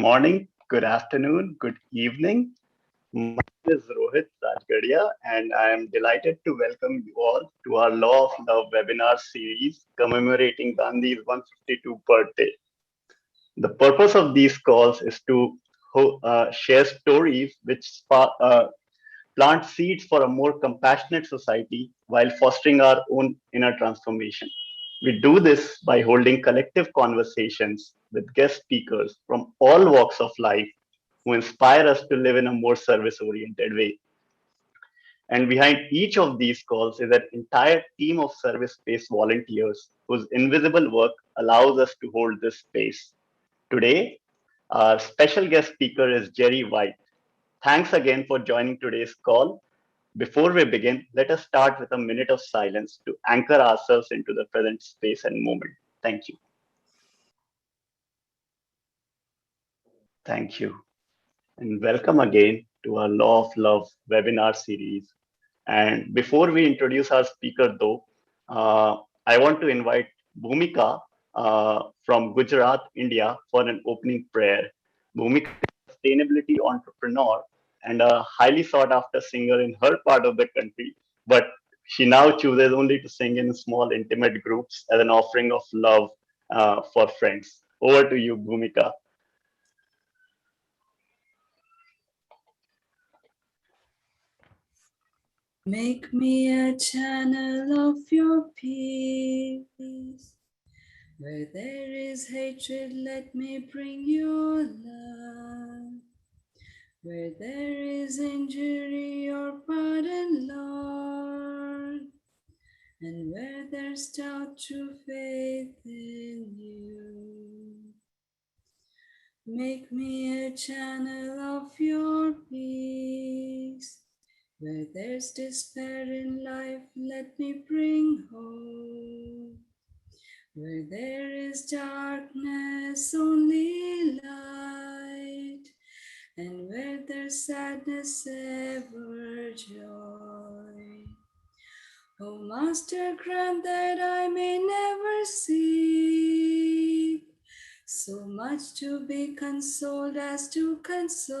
morning, good afternoon, good evening. My name is Rohit Rajgadia, and I am delighted to welcome you all to our Law of Love webinar series commemorating Gandhi's 152nd birthday. The purpose of these calls is to share stories which plant seeds for a more compassionate society while fostering our own inner transformation. We do this by holding collective conversations with guest speakers from all walks of life who inspire us to live in a more service oriented way. And behind each of these calls is an entire team of service based volunteers whose invisible work allows us to hold this space. Today, our special guest speaker is Jerry White. Thanks again for joining today's call. Before we begin, let us start with a minute of silence to anchor ourselves into the present space and moment. Thank you. Thank you. And welcome again to our Law of Love webinar series. And before we introduce our speaker, though, I want to invite Bhumika from Gujarat, India, for an opening prayer. Bhumika is a sustainability entrepreneur and a highly sought after singer in her part of the country, but she now chooses only to sing in small, intimate groups as an offering of love for friends. Over to you, Bhumika. Make me a channel of your peace. Where there is hatred, let me bring your love. Where there is injury, your pardon, Lord. And where there's doubt, true faith in you. Make me a channel of your peace. Where there's despair in life, let me bring hope. Where there is darkness, only light. And where there's sadness, ever joy. O Master, grant that I may never seek so much to be consoled as to console,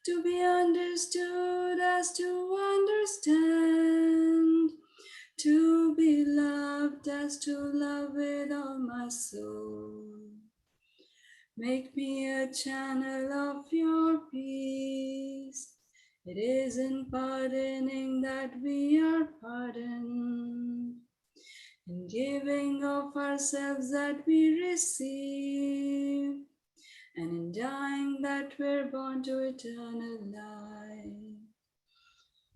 to be understood as to understand, to be loved as to love with all my soul. Make me a channel of your peace. It is in pardoning that we are pardoned, in giving of ourselves that we receive, and in dying that we're born to eternal life.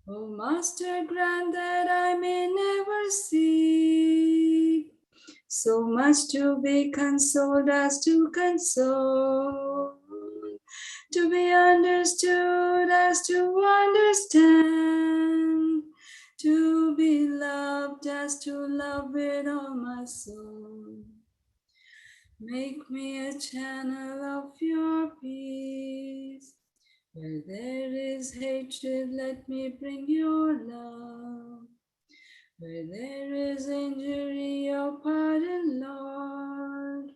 O Master, grant that I may never seek so much to be consoled as to console, to be understood as to understand, to be loved as to love with all my soul. Make me a channel of your peace. Where there is hatred, let me bring your love. Where there is injury, your pardon, Lord.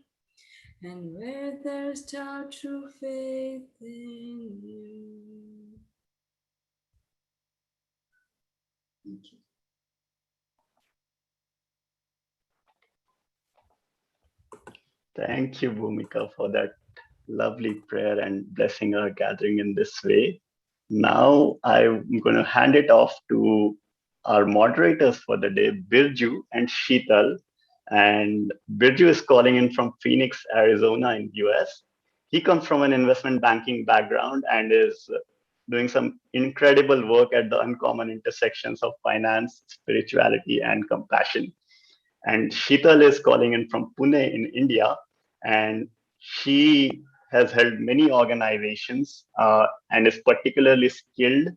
And where there's doubt, true faith in you. Thank you. Thank you, Bhumika, for that lovely prayer and blessing our gathering in this way. Now I'm going to hand it off to our moderators for the day, Birju and Sheetal. And Birju is calling in from Phoenix, Arizona in US. He comes from an investment banking background and is doing some incredible work at the uncommon intersections of finance, spirituality, and compassion. And Sheetal is calling in from Pune in India, and she has held many organizations and is particularly skilled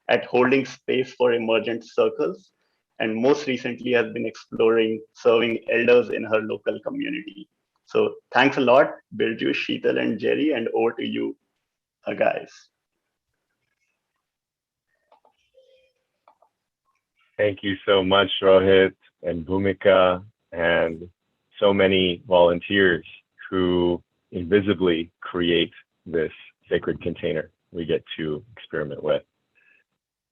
at holding space for emergent circles. And most recently has been exploring serving elders in her local community. So thanks a lot, Birju, Sheetal, and Jerry, and over to you, guys. Thank you so much, Rohit and Bhumika, and so many volunteers who invisibly create this sacred container we get to experiment with.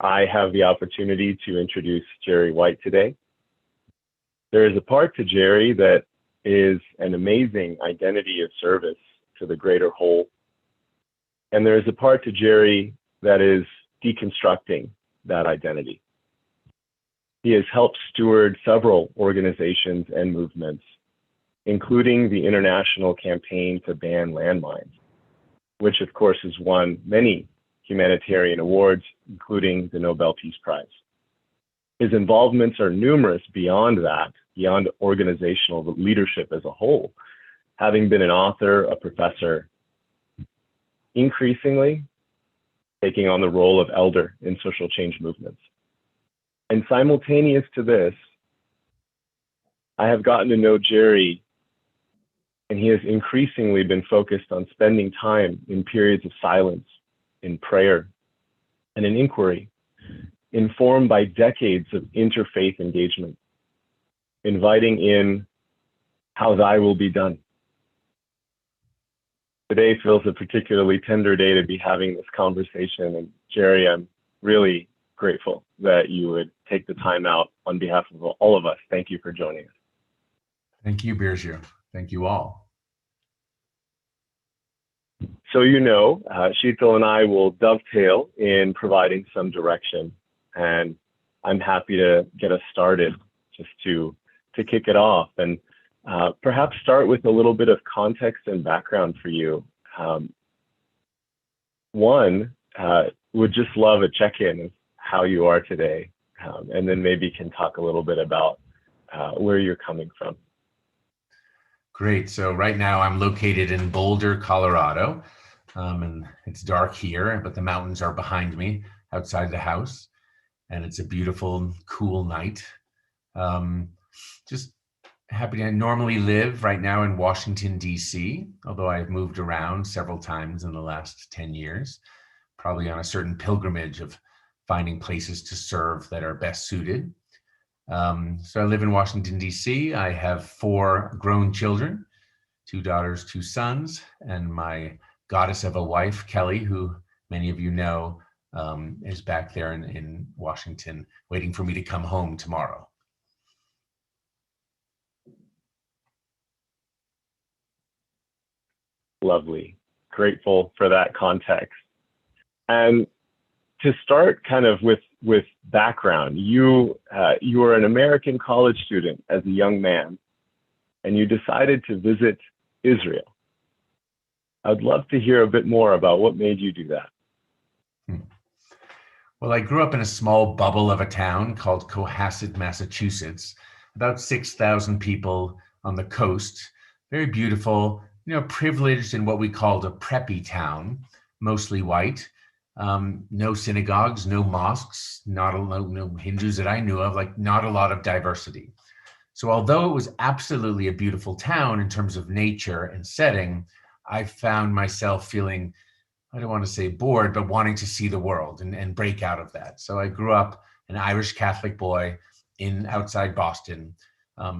I have the opportunity to introduce Jerry White today. There is a part to Jerry that is an amazing identity of service to the greater whole. And there is a part to Jerry that is deconstructing that identity. He has helped steward several organizations and movements, including the international campaign to ban landmines, which of course has won many humanitarian awards, including the Nobel Peace Prize. His involvements are numerous beyond that, beyond organizational leadership as a whole, having been an author, a professor, increasingly taking on the role of elder in social change movements. And simultaneous to this, I have gotten to know Jerry, and he has increasingly been focused on spending time in periods of silence, in prayer, and in inquiry, informed by decades of interfaith engagement, inviting in how thy will be done. Today feels a particularly tender day to be having this conversation. And Jerry, I'm really grateful that you would take the time out on behalf of all of us. Thank you for joining us. Thank you, Birju. Thank you all. So Sheetal and I will dovetail in providing some direction, and I'm happy to get us started just to kick it off and perhaps start with a little bit of context and background for you. Would just love a check-in of how you are today, and then maybe can talk a little bit about where you're coming from. Great. So right now I'm located in Boulder, Colorado, and it's dark here, but the mountains are behind me outside the house, and it's a beautiful, cool night. Just happy to normally live right now in Washington, D.C., although I've moved around several times in the last 10 years, probably on a certain pilgrimage of finding places to serve that are best suited. So I live in Washington, D.C. I have 4 grown children, 2 daughters, 2 sons, and my goddess of a wife, Kelly, who many of you know, is back there in Washington, waiting for me to come home tomorrow. Lovely. Grateful for that context. And to start kind of with background, you were an American college student as a young man, and you decided to visit Israel. I'd love to hear a bit more about what made you do that. Well, I grew up in a small bubble of a town called Cohasset, Massachusetts, about 6,000 people on the coast, very beautiful, privileged in what we called a preppy town, mostly white. No synagogues, no mosques, no Hindus that I knew of, not a lot of diversity. So although it was absolutely a beautiful town in terms of nature and setting, I found myself feeling, I don't want to say bored, but wanting to see the world and break out of that. So I grew up an Irish Catholic boy outside Boston.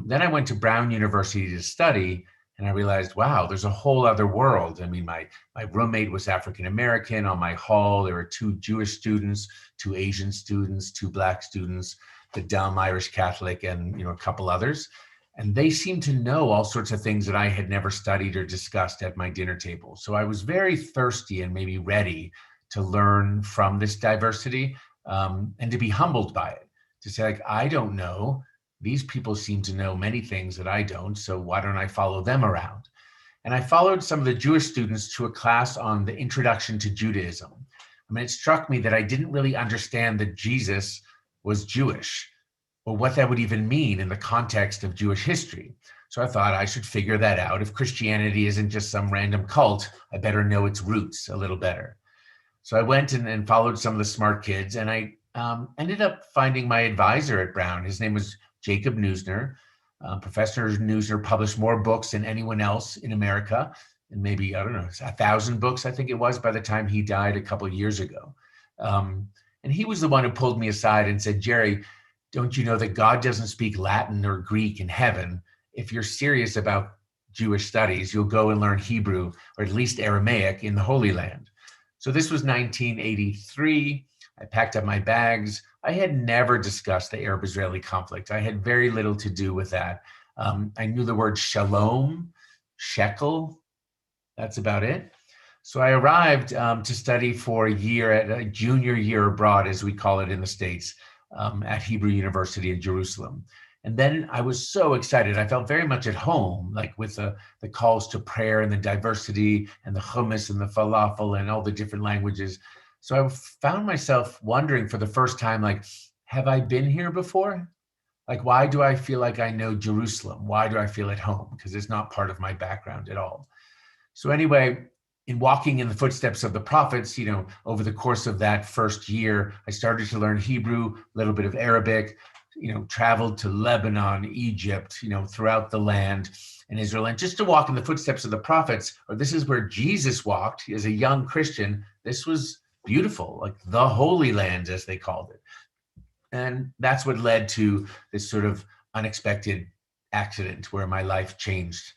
Then I went to Brown University to study, and I realized, wow, there's a whole other world. I mean, my roommate was African-American. On my hall, there were 2 Jewish students, 2 Asian students, 2 Black students, the dumb Irish Catholic, and a couple others. And they seemed to know all sorts of things that I had never studied or discussed at my dinner table. So I was very thirsty and maybe ready to learn from this diversity, and to be humbled by it, to say, I don't know. These people seem to know many things that I don't, so why don't I follow them around? And I followed some of the Jewish students to a class on the introduction to Judaism. I mean, it struck me that I didn't really understand that Jesus was Jewish, or what that would even mean in the context of Jewish history. So I thought I should figure that out. If Christianity isn't just some random cult, I better know its roots a little better. So I went and followed some of the smart kids, and I ended up finding my advisor at Brown. His name was Jacob Neusner. Professor Neusner published more books than anyone else in America, and maybe, 1,000 books, I think it was, by the time he died a couple of years ago. And he was the one who pulled me aside and said, Jerry, don't you know that God doesn't speak Latin or Greek in heaven? If you're serious about Jewish studies, you'll go and learn Hebrew or at least Aramaic in the Holy Land. So this was 1983. I packed up my bags. I had never discussed the Arab-Israeli conflict. I had very little to do with that. I knew the word shalom, shekel, that's about it. So I arrived to study for a year at a junior year abroad, as we call it in the States, at Hebrew University in Jerusalem. And then I was so excited. I felt very much at home, like with the calls to prayer and the diversity and the hummus and the falafel and all the different languages. So I found myself wondering for the first time, like, have I been here before? Like, why do I feel like I know Jerusalem? Why do I feel at home? Because it's not part of my background at all. So anyway, in walking in the footsteps of the prophets, over the course of that first year, I started to learn Hebrew, a little bit of Arabic, traveled to Lebanon, Egypt, throughout the land in Israel. And just to walk in the footsteps of the prophets, or this is where Jesus walked as a young Christian, this was beautiful, like the Holy Land, as they called it. And that's what led to this sort of unexpected accident where my life changed,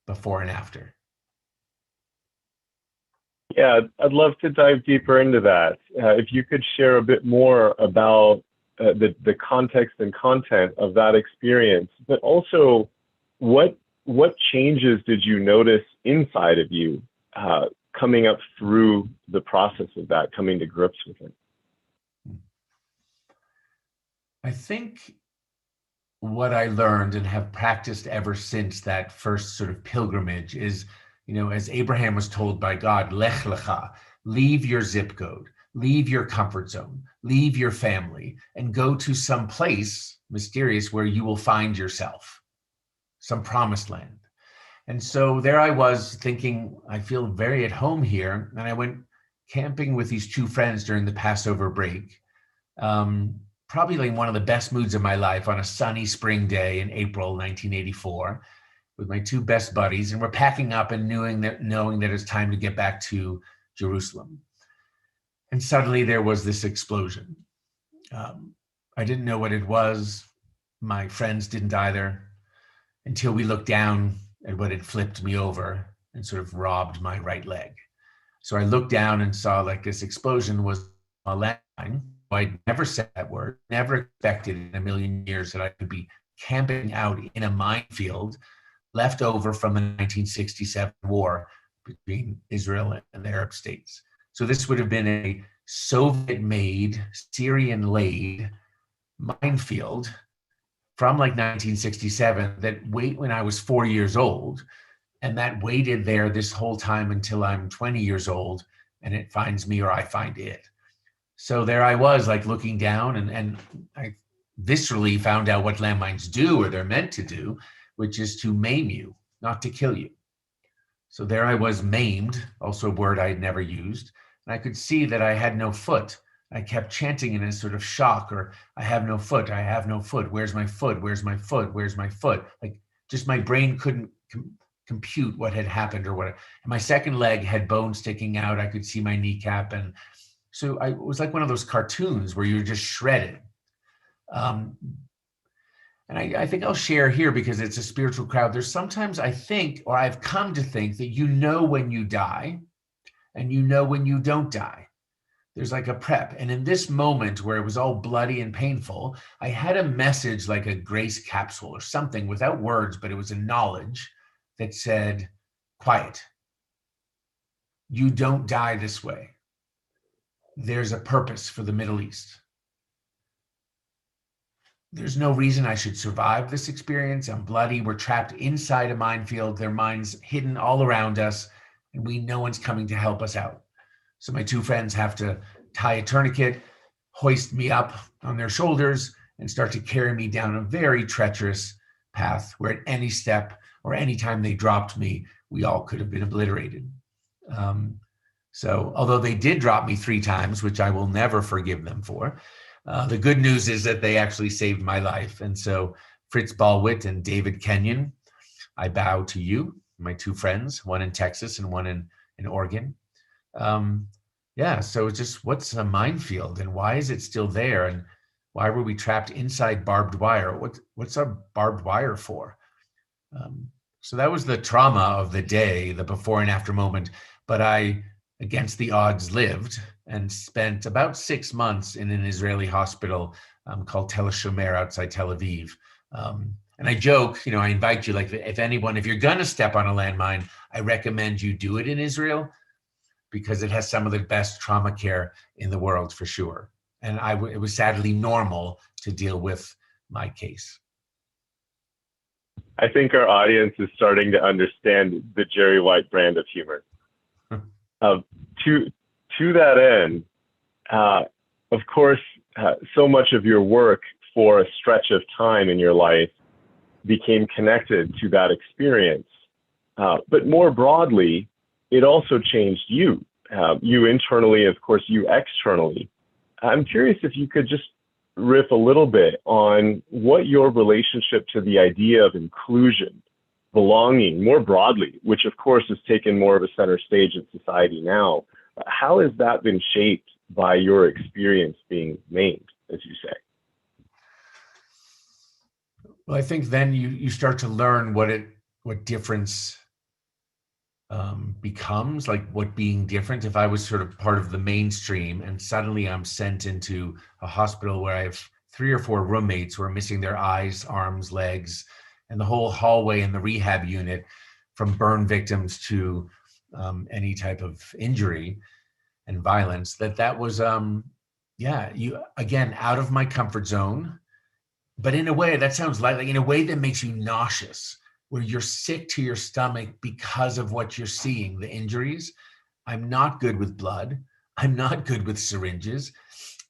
before and after. Yeah, I'd love to dive deeper into that. If you could share a bit more about the context and content of that experience, but also what changes did you notice inside of you coming up through the process of that, coming to grips with it? I think what I learned and have practiced ever since that first sort of pilgrimage is, as Abraham was told by God, Lech Lecha, leave your zip code, leave your comfort zone, leave your family, and go to some place mysterious where you will find yourself, some promised land. And so there I was thinking, I feel very at home here. And I went camping with these two friends during the Passover break. Probably like one of the best moods of my life on a sunny spring day in April 1984 with my two best buddies. And we're packing up and knowing that it's time to get back to Jerusalem. And suddenly there was this explosion. I didn't know what it was. My friends didn't either until we looked down at what had flipped me over and sort of robbed my right leg. So I looked down and saw like this explosion was a landmine. I'd never said that word, never expected in a million years that I could be camping out in a minefield left over from the 1967 war between Israel and the Arab states. So this would have been a Soviet-made, Syrian-laid minefield from like 1967 that when I was 4 years old, and that waited there this whole time until I'm 20 years old, and it finds me or I find it. So there I was, like looking down, and I viscerally found out what landmines do, or they're meant to do, which is to maim you, not to kill you. So there I was, maimed, also a word I had never used, and I could see that I had no foot. I kept chanting in a sort of shock, or I have no foot, I have no foot, where's my foot, where's my foot, where's my foot? Like just my brain couldn't compute what had happened or what. And my second leg had bone sticking out. I could see my kneecap, and so it was like one of those cartoons where you're just shredded. And I think I'll share here because it's a spiritual crowd. There's sometimes I think, or I've come to think, that when you die and when you don't die. There's like a prep. And in this moment where it was all bloody and painful, I had a message like a grace capsule or something without words, but it was a knowledge that said, quiet. You don't die this way. There's a purpose for the Middle East. There's no reason I should survive this experience. I'm bloody. We're trapped inside a minefield. There are mines hidden all around us, and no one's coming to help us out. So my two friends have to tie a tourniquet, hoist me up on their shoulders, and start to carry me down a very treacherous path where at any step or any time they dropped me, we all could have been obliterated. So although they did drop me 3 times, which I will never forgive them for, the good news is that they actually saved my life. And so Fritz Ballwit and David Kenyon, I bow to you, my two friends, one in Texas and one in Oregon. So just what's a minefield and why is it still there? And why were we trapped inside barbed wire? What's our barbed wire for? So that was the trauma of the day, the before and after moment. But I, against the odds, lived and spent about 6 months in an Israeli hospital called Tel Shomer outside Tel Aviv. And I joke, I invite you, like, if you're going to step on a landmine, I recommend you do it in Israel because it has some of the best trauma care in the world for sure. And it was sadly normal to deal with my case. I think our audience is starting to understand the Jerry White brand of humor. To that end, of course, so much of your work for a stretch of time in your life became connected to that experience. But more broadly, it also changed you, you internally, of course, you externally. I'm curious if you could just riff a little bit on what your relationship to the idea of inclusion, belonging more broadly, which of course has taken more of a center stage in society now. How has that been shaped by your experience being named, as you say? Well, I think then you start to learn what difference becomes, like what being different. If I was sort of part of the mainstream and suddenly I'm sent into a hospital where I have 3 or 4 roommates who are missing their eyes, arms, legs, and the whole hallway in the rehab unit, from burn victims to any type of injury and violence, that was, you again, out of my comfort zone. But in a way, that sounds like in a way that makes you nauseous, where you're sick to your stomach because of what you're seeing, the injuries. I'm not good with blood. I'm not good with syringes.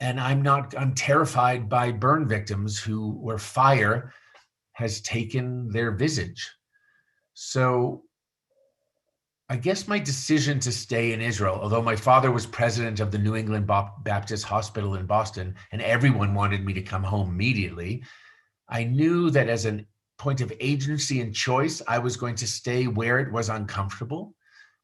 And I'm terrified by burn victims where fire has taken their visage. So I guess my decision to stay in Israel, although my father was president of the New England Baptist Hospital in Boston, and everyone wanted me to come home immediately, I knew that as a point of agency and choice, I was going to stay where it was uncomfortable.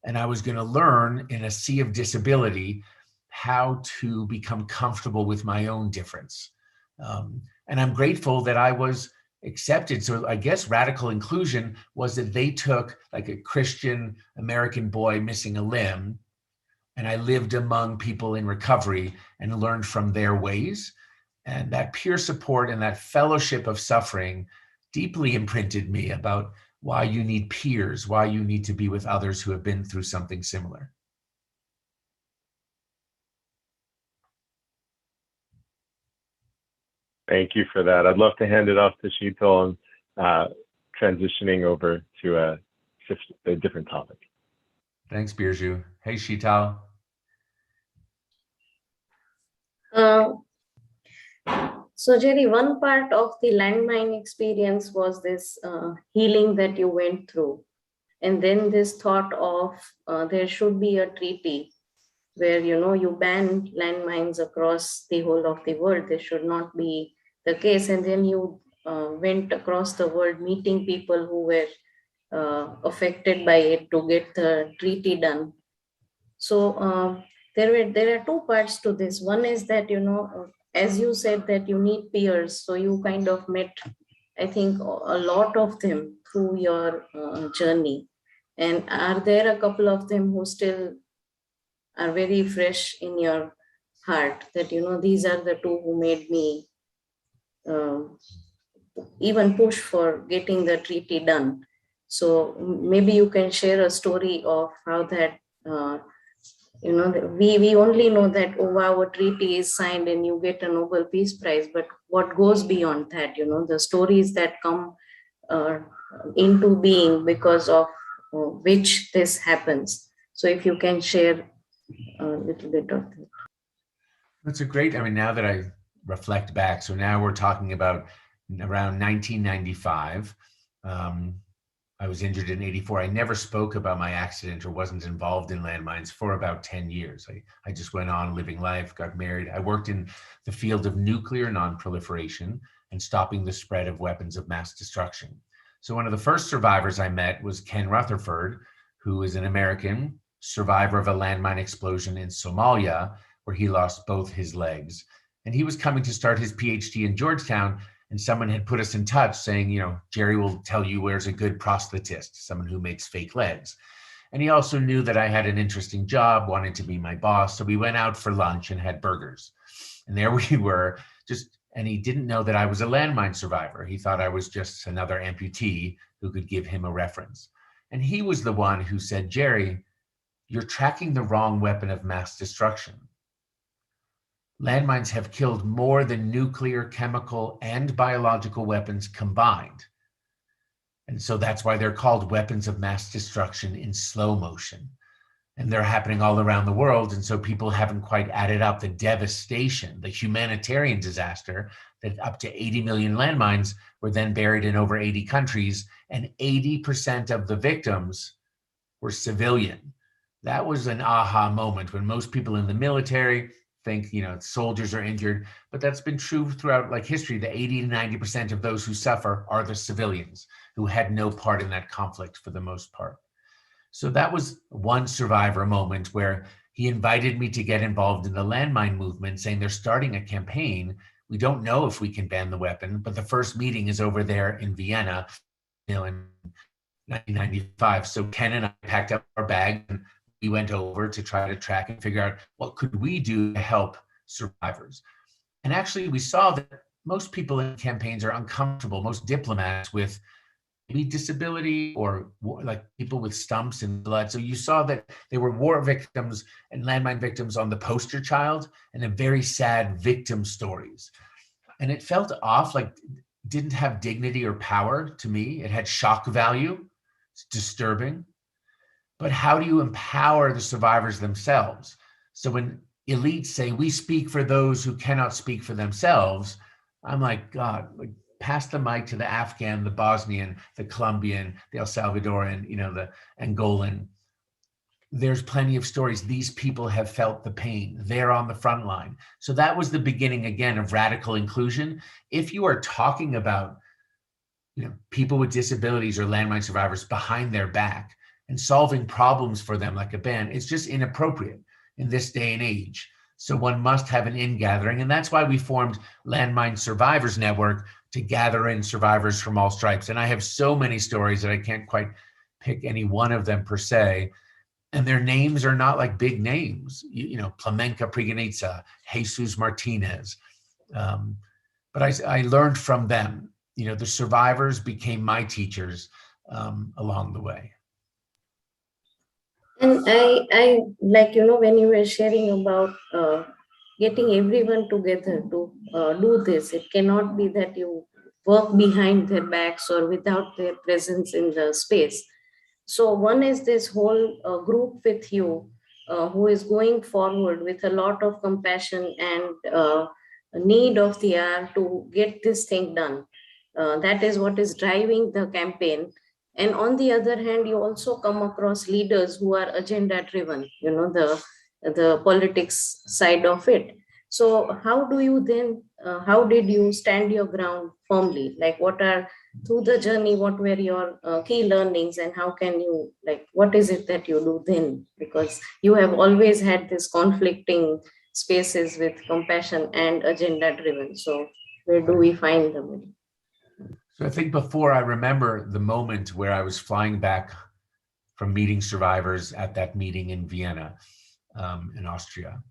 And I was going to learn in a sea of disability how to become comfortable with my own difference. And I'm grateful that I was accepted. So I guess radical inclusion was that they took like a Christian American boy missing a limb, and I lived among people in recovery and learned from their ways. And that peer support and that fellowship of suffering deeply imprinted me about why you need peers, why you need to be with others who have been through something similar. Thank you for that. I'd love to hand it off to Sheetal and transitioning over to a different topic. Thanks, Birju. Hey, Sheetal. So Jerry, one part of the landmine experience was this healing that you went through. And then this thought of there should be a treaty where, you ban landmines across the whole of the world. This should not be the case. And then you went across the world meeting people who were affected by it to get the treaty done. So there are 2 parts to this. One is that, as you said, that you need peers. So you kind of met, I think, a lot of them through your journey. And are there a couple of them who still are very fresh in your heart, that, these are the 2 who made me even push for getting the treaty done? So maybe you can share a story of how that, we only know that, oh wow, a treaty is signed and you get a Nobel Peace Prize, but what goes beyond that, the stories that come into being because of which this happens. So if you can share a little bit of that. That's now that I reflect back, so now we're talking about around 1995. I was injured in 84. I never spoke about my accident or wasn't involved in landmines for about 10 years. I just went on living life, got married. I worked in the field of nuclear non-proliferation and stopping the spread of weapons of mass destruction. So one of the first survivors I met was Ken Rutherford, who is an American survivor of a landmine explosion in Somalia, where he lost both his legs. And he was coming to start his PhD in Georgetown. And someone had put us in touch saying, Jerry will tell you where's a good prosthetist, someone who makes fake legs. And he also knew that I had an interesting job, wanted to be my boss. So we went out for lunch and had burgers. And there we were, and he didn't know that I was a landmine survivor. He thought I was just another amputee who could give him a reference. And he was the one who said, Jerry, you're tracking the wrong weapon of mass destruction. Landmines have killed more than nuclear, chemical, and biological weapons combined. And so that's why they're called weapons of mass destruction in slow motion. And they're happening all around the world. And so people haven't quite added up the devastation, the humanitarian disaster, that up to 80 million landmines were then buried in over 80 countries, and 80% of the victims were civilian. That was an aha moment when most people in the military think, soldiers are injured, but that's been true throughout history. The 80 to 90% of those who suffer are the civilians who had no part in that conflict for the most part. So that was one survivor moment where he invited me to get involved in the landmine movement, saying they're starting a campaign. We don't know if we can ban the weapon, but the first meeting is over there in Vienna, in 1995. So Ken and I packed up our bag and we went over to try to track and figure out what could we do to help survivors. And actually, we saw that most people in campaigns are uncomfortable, most diplomats with maybe disability or people with stumps and blood. So you saw that there were war victims and landmine victims on the poster child and a very sad victim stories. And it felt off, didn't have dignity or power to me. It had shock value. It's disturbing. But how do you empower the survivors themselves? So when elites say, we speak for those who cannot speak for themselves, I'm like, God, pass the mic to the Afghan, the Bosnian, the Colombian, the El Salvadoran, the Angolan. There's plenty of stories. These people have felt the pain. They're on the front line. So that was the beginning, again, of radical inclusion. If you are talking about people with disabilities or landmine survivors behind their back and solving problems for them like a ban, it's just inappropriate in this day and age. So one must have an in-gathering. And that's why we formed Landmine Survivors Network, to gather in survivors from all stripes. And I have so many stories that I can't quite pick any one of them per se. And their names are not like big names, Plamenka Priganica, Jesus Martinez. But I learned from them. The survivors became my teachers along the way. And I when you were sharing about getting everyone together to do this, it cannot be that you work behind their backs or without their presence in the space. So one is this whole group with you who is going forward with a lot of compassion and need of the hour to get this thing done. That is what is driving the campaign. And on the other hand, you also come across leaders who are agenda driven, the politics side of it. So how do you then, how did you stand your ground firmly? What are, through the journey, what were your key learnings, and how can you, what is it that you do then? Because you have always had this conflicting spaces with compassion and agenda driven. So where do we find them? So I think before, I remember the moment where I was flying back from meeting survivors at that meeting in Vienna, in Austria.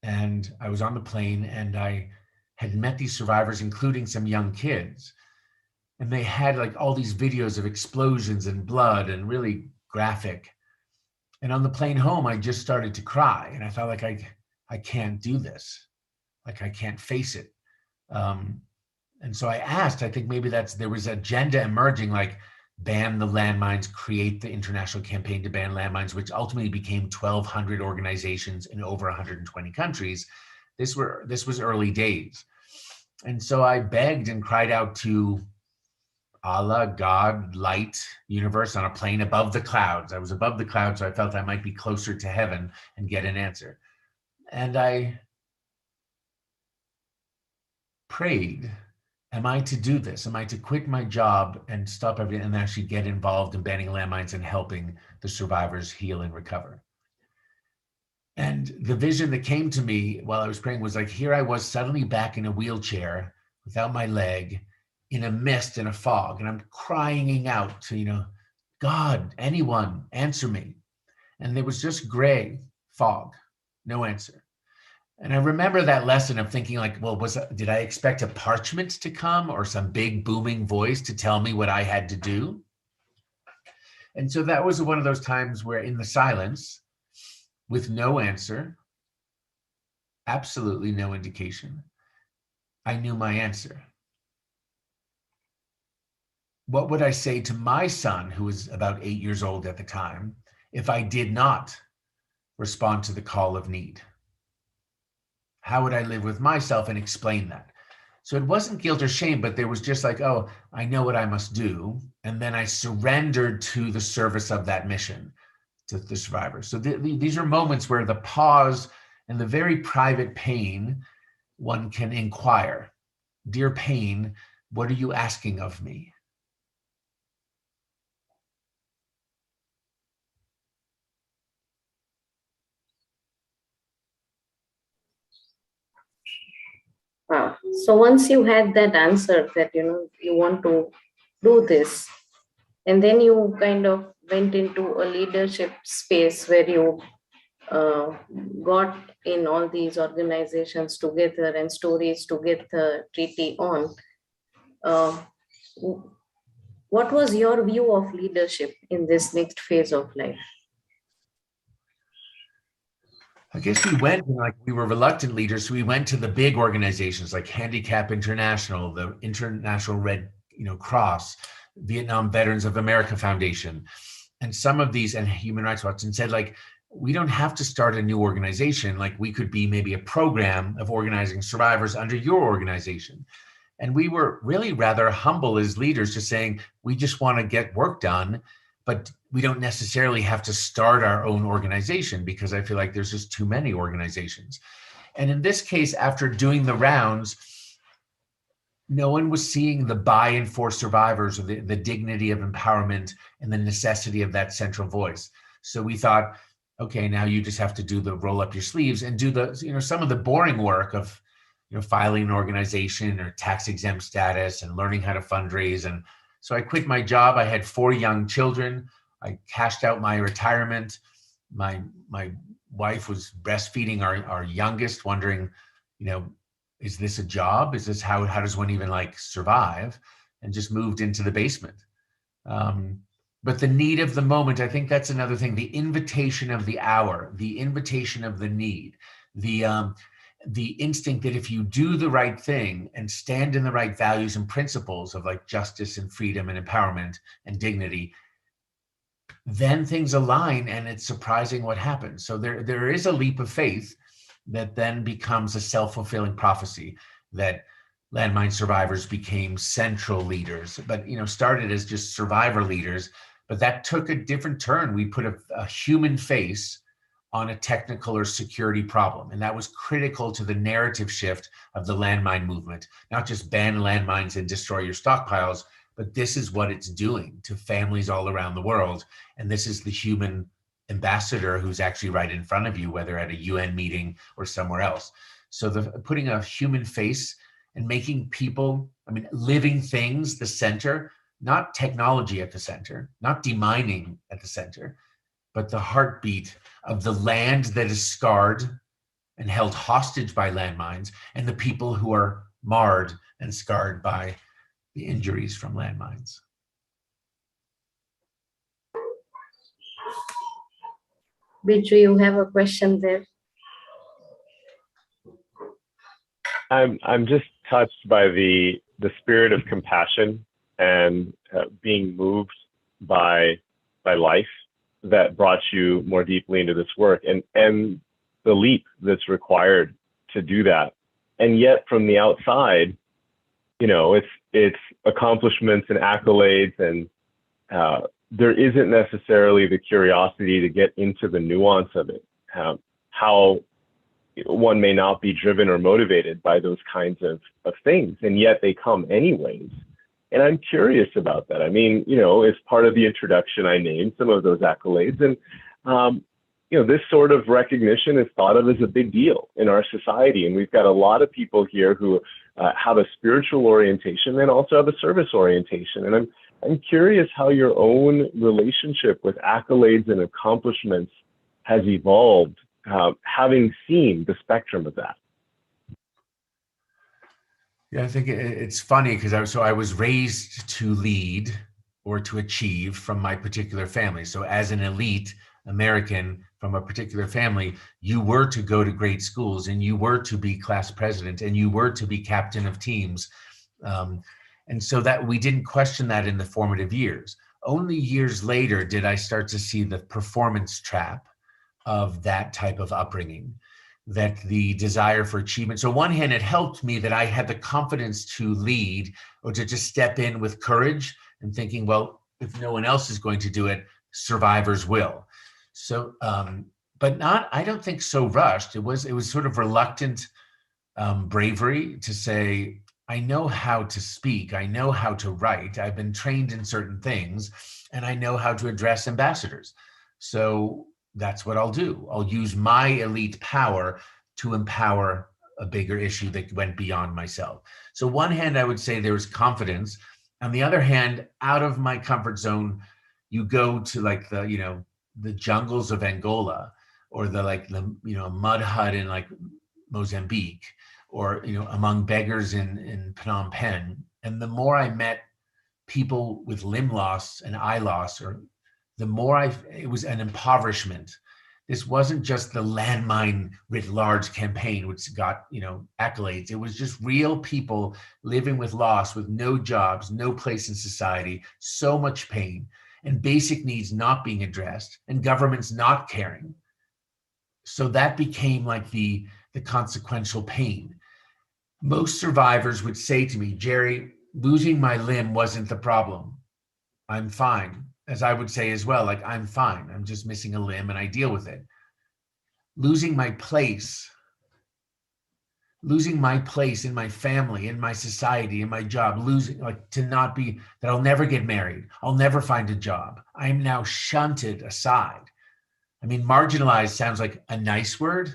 And I was on the plane and I had met these survivors, including some young kids. And they had all these videos of explosions and blood and really graphic. And on the plane home, I just started to cry. And I felt like I can't do this. I can't face it. And so I asked, I think maybe there was agenda emerging, ban the landmines, create the international campaign to ban landmines, which ultimately became 1,200 organizations in over 120 countries. This was early days. And so I begged and cried out to Allah, God, light, universe, on a plane above the clouds. I was above the clouds, so I felt I might be closer to heaven and get an answer. And I prayed, am I to do this? Am I to quit my job and stop everything and actually get involved in banning landmines and helping the survivors heal and recover? And the vision that came to me while I was praying was here I was suddenly back in a wheelchair without my leg, in a mist and a fog, and I'm crying out to, God, anyone, answer me. And there was just gray fog, no answer. And I remember that lesson of thinking like, well, did I expect a parchment to come or some big booming voice to tell me what I had to do? And so that was one of those times where in the silence, with no answer, absolutely no indication, I knew my answer. What would I say to my son, who was about 8 years old at the time, if I did not respond to the call of need? How would I live with myself and explain that? So it wasn't guilt or shame, but there was just like, oh, I know what I must do. And then I surrendered to the service of that mission to the survivors. So these are moments where the pause and the very private pain, one can inquire, dear pain, what are you asking of me? Wow. So once you had that answer that, you want to do this, and then you kind of went into a leadership space where you uh, got in all these organizations together and stories to get the treaty on. Uh, what was your view of leadership in this next phase of life? I guess we were reluctant leaders. So we went to the big organizations like Handicap International, the International Red Cross, Vietnam Veterans of America Foundation, and some of these, and Human Rights Watch, and said like, we don't have to start a new organization. Like we could be maybe a program of organizing survivors under your organization. And we were really rather humble as leaders, just saying, we just want to get work done, but we don't necessarily have to start our own organization because I feel like there's just too many organizations. And in this case, after doing the rounds, no one was seeing the buy-in for survivors or the dignity of empowerment and the necessity of that central voice. So we thought, okay, now you just have to do the roll up your sleeves and do the, some of the boring work of, filing an organization or tax exempt status and learning how to fundraise. And so I quit my job. I had 4 young children. I cashed out my retirement. My wife was breastfeeding our youngest, wondering, is this a job? Is this how does one even like survive? And just moved into the basement. But the need of the moment, I think that's another thing, the invitation of the hour, the invitation of the need, the instinct that if you do the right thing and stand in the right values and principles of like justice and freedom and empowerment and dignity, then things align and it's surprising what happens. So there is a leap of faith that then becomes a self-fulfilling prophecy that landmine survivors became central leaders, but started as just survivor leaders, but that took a different turn. We put a human face on a technical or security problem. And that was critical to the narrative shift of the landmine movement, not just ban landmines and destroy your stockpiles, but this is what it's doing to families all around the world. And this is the human ambassador who's actually right in front of you, whether at a UN meeting or somewhere else. So putting a human face and making people, living things the center, not technology at the center, not demining at the center, but the heartbeat of the land that is scarred and held hostage by landmines and the people who are marred and scarred by the injuries from landmines. Biju, you have a question there? I'm just touched by the spirit of compassion and being moved by life that brought you more deeply into this work, and the leap that's required to do that. And yet from the outside, it's accomplishments and accolades, and there isn't necessarily the curiosity to get into the nuance of it, how one may not be driven or motivated by those kinds of things, and yet they come anyways. And I'm curious about that. As part of the introduction, I named some of those accolades. And, this sort of recognition is thought of as a big deal in our society. And we've got a lot of people here who have a spiritual orientation and also have a service orientation. And I'm curious how your own relationship with accolades and accomplishments has evolved, having seen the spectrum of that. Yeah, I think it's funny because I was raised to lead or to achieve from my particular family. So as an elite American from a particular family, you were to go to great schools and you were to be class president and you were to be captain of teams. And so that we didn't question that in the formative years. Only years later did I start to see the performance trap of that type of upbringing, that the desire for achievement. So on one hand, it helped me that I had the confidence to lead or to just step in with courage and thinking, well, if no one else is going to do it, survivors will. So, but not, I don't think so rushed. It was sort of reluctant bravery to say, I know how to speak, I know how to write, I've been trained in certain things, and I know how to address ambassadors. So that's what I'll do. I'll use my elite power to empower a bigger issue that went beyond myself. So one hand, I would say there was confidence. On the other hand, out of my comfort zone, you go to like the jungles of Angola, or the mud hut in like Mozambique, or among beggars in Phnom Penh. And the more I met people with limb loss and eye loss, or the more it was an impoverishment. This wasn't just the landmine writ large campaign, which got, accolades. It was just real people living with loss, with no jobs, no place in society, so much pain, and basic needs not being addressed, and governments not caring. So that became like the consequential pain. Most survivors would say to me, Jerry, losing my limb wasn't the problem. I'm fine. As I would say as well, like, I'm fine. I'm just missing a limb and I deal with it. Losing my place in my family, in my society, in my job, that I'll never get married. I'll never find a job. I'm now shunted aside. I mean, marginalized sounds like a nice word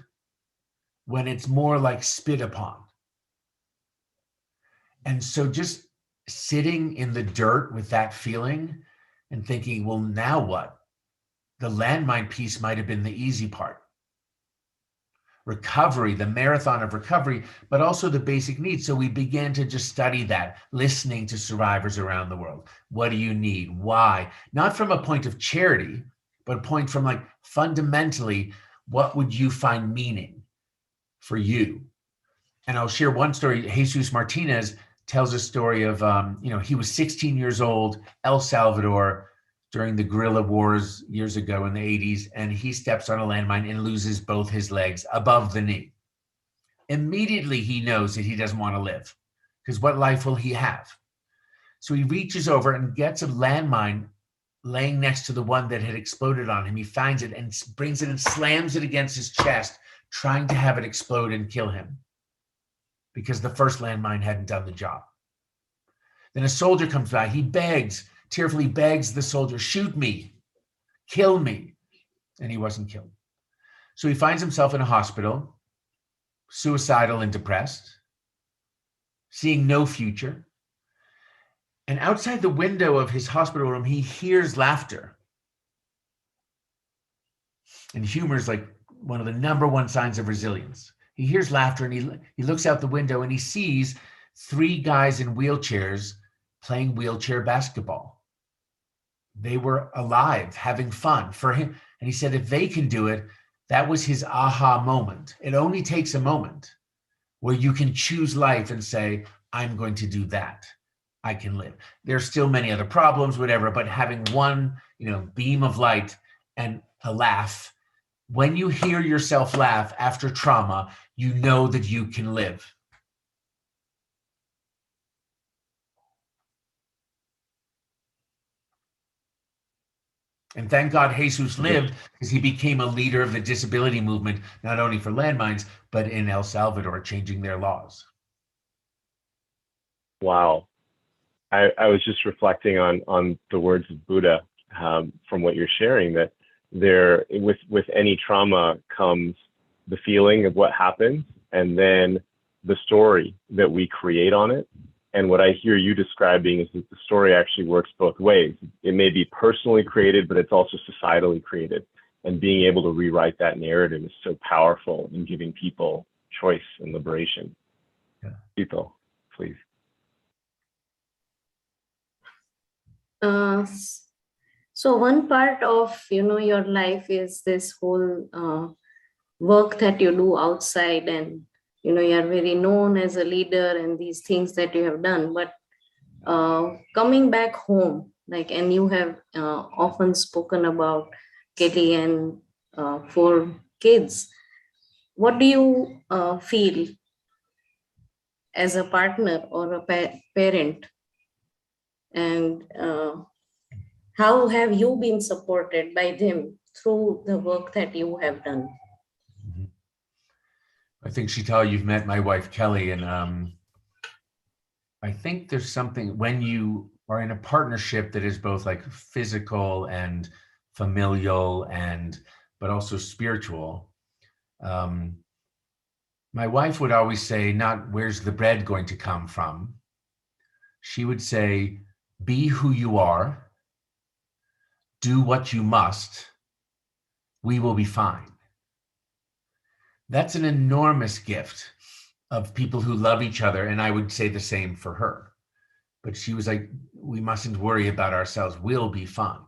when it's more like spit upon. And so just sitting in the dirt with that feeling and thinking, well, now what? The landmine piece might have been the easy part. Recovery, the marathon of recovery, but also the basic needs. So we began to just study that, listening to survivors around the world. What do you need? Why? Not from a point of charity, but a point from like fundamentally, what would you find meaning for you? And I'll share one story. Jesus Martinez tells a story of, he was 16 years old, El Salvador, during the guerrilla wars years ago in the 80s, and he steps on a landmine and loses both his legs above the knee. Immediately, he knows that he doesn't want to live, because what life will he have? So he reaches over and gets a landmine laying next to the one that had exploded on him. He finds it and brings it and slams it against his chest, trying to have it explode and kill him, because the first landmine hadn't done the job. Then a soldier comes by. He tearfully begs the soldier, shoot me, kill me. And he wasn't killed. So he finds himself in a hospital, suicidal and depressed, seeing no future. And outside the window of his hospital room, he hears laughter. And humor is like one of the number one signs of resilience. He hears laughter and he looks out the window and he sees 3 guys in wheelchairs playing wheelchair basketball. They were alive, having fun for him. And he said, if they can do it, that was his aha moment. It only takes a moment where you can choose life and say, I'm going to do that. I can live. There's still many other problems, whatever, but having one, beam of light and a laugh. When you hear yourself laugh after trauma, you know that you can live. And thank God Jesus lived, because he became a leader of the disability movement, not only for landmines, but in El Salvador, changing their laws. Wow. I was just reflecting on the words of Buddha from what you're sharing, that with any trauma comes the feeling of what happened, and then the story that we create on it. And what I hear you describing is that the story actually works both ways. It may be personally created, but it's also societally created. And being able to rewrite that narrative is so powerful in giving people choice and liberation. Yeah. People, please. So one part of your life is this whole work that you do outside, and you are very known as a leader and these things that you have done. But coming back home, and you have often spoken about Kelly and 4 kids. What do you feel as a partner or a parent? And how have you been supported by them through the work that you have done? I think, Sheetal, you've met my wife, Kelly, and I think there's something when you are in a partnership that is both like physical and familial but also spiritual. My wife would always say, not where's the bread going to come from? She would say, be who you are, do what you must, we will be fine. That's an enormous gift of people who love each other. And I would say the same for her. But she was like, we mustn't worry about ourselves. We'll be fine.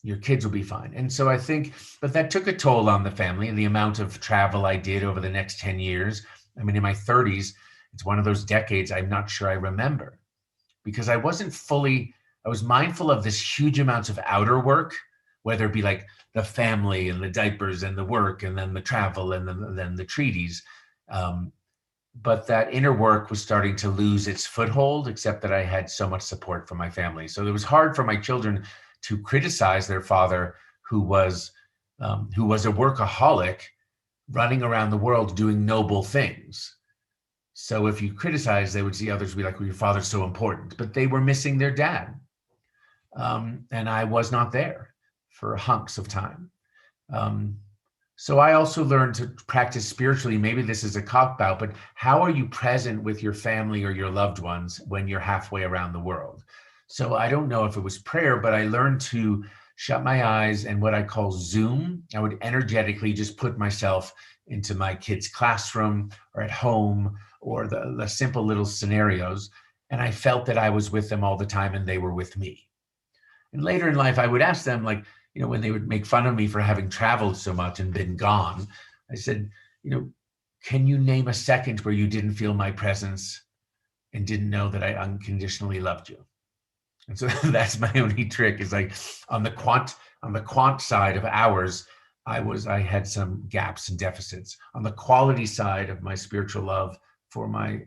Your kids will be fine. And so I think, but that took a toll on the family, and the amount of travel I did over the next 10 years. I mean, in my 30s, it's one of those decades I'm not sure I remember, because I was mindful of this huge amounts of outer work, whether it be like the family and the diapers and the work and then the travel and then the treaties. But that inner work was starting to lose its foothold, except that I had so much support from my family. So it was hard for my children to criticize their father, who was a workaholic, running around the world doing noble things. So if you criticize, they would see others be like, well, your father's so important, but they were missing their dad. And I was not there for hunks of time. So I also learned to practice spiritually. Maybe this is a cop-out, but how are you present with your family or your loved ones when you're halfway around the world? So I don't know if it was prayer, but I learned to shut my eyes and what I call Zoom. I would energetically just put myself into my kids' classroom or at home or the simple little scenarios. And I felt that I was with them all the time and they were with me. And later in life, I would ask them, like, when they would make fun of me for having traveled so much and been gone, I said, can you name a second where you didn't feel my presence and didn't know that I unconditionally loved you? And so that's my only trick, is like on the quant side of hours, I had some gaps and deficits. On the quality side of my spiritual love for my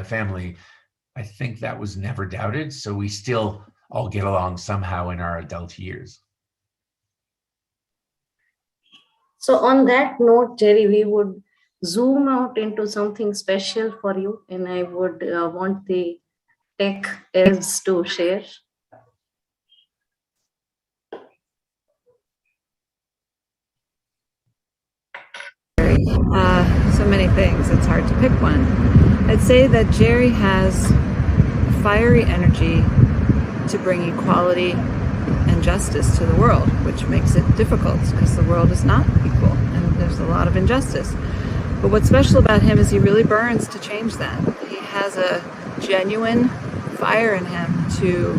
family, I think that was never doubted. So we still all get along somehow in our adult years. So on that note, Jerry, we would zoom out into something special for you, and I would want the tech elves to share. So many things, it's hard to pick one. I'd say that Jerry has fiery energy to bring equality and justice to the world, which makes it difficult because the world is not equal and there's a lot of injustice. But what's special about him is he really burns to change that. He has a genuine fire in him to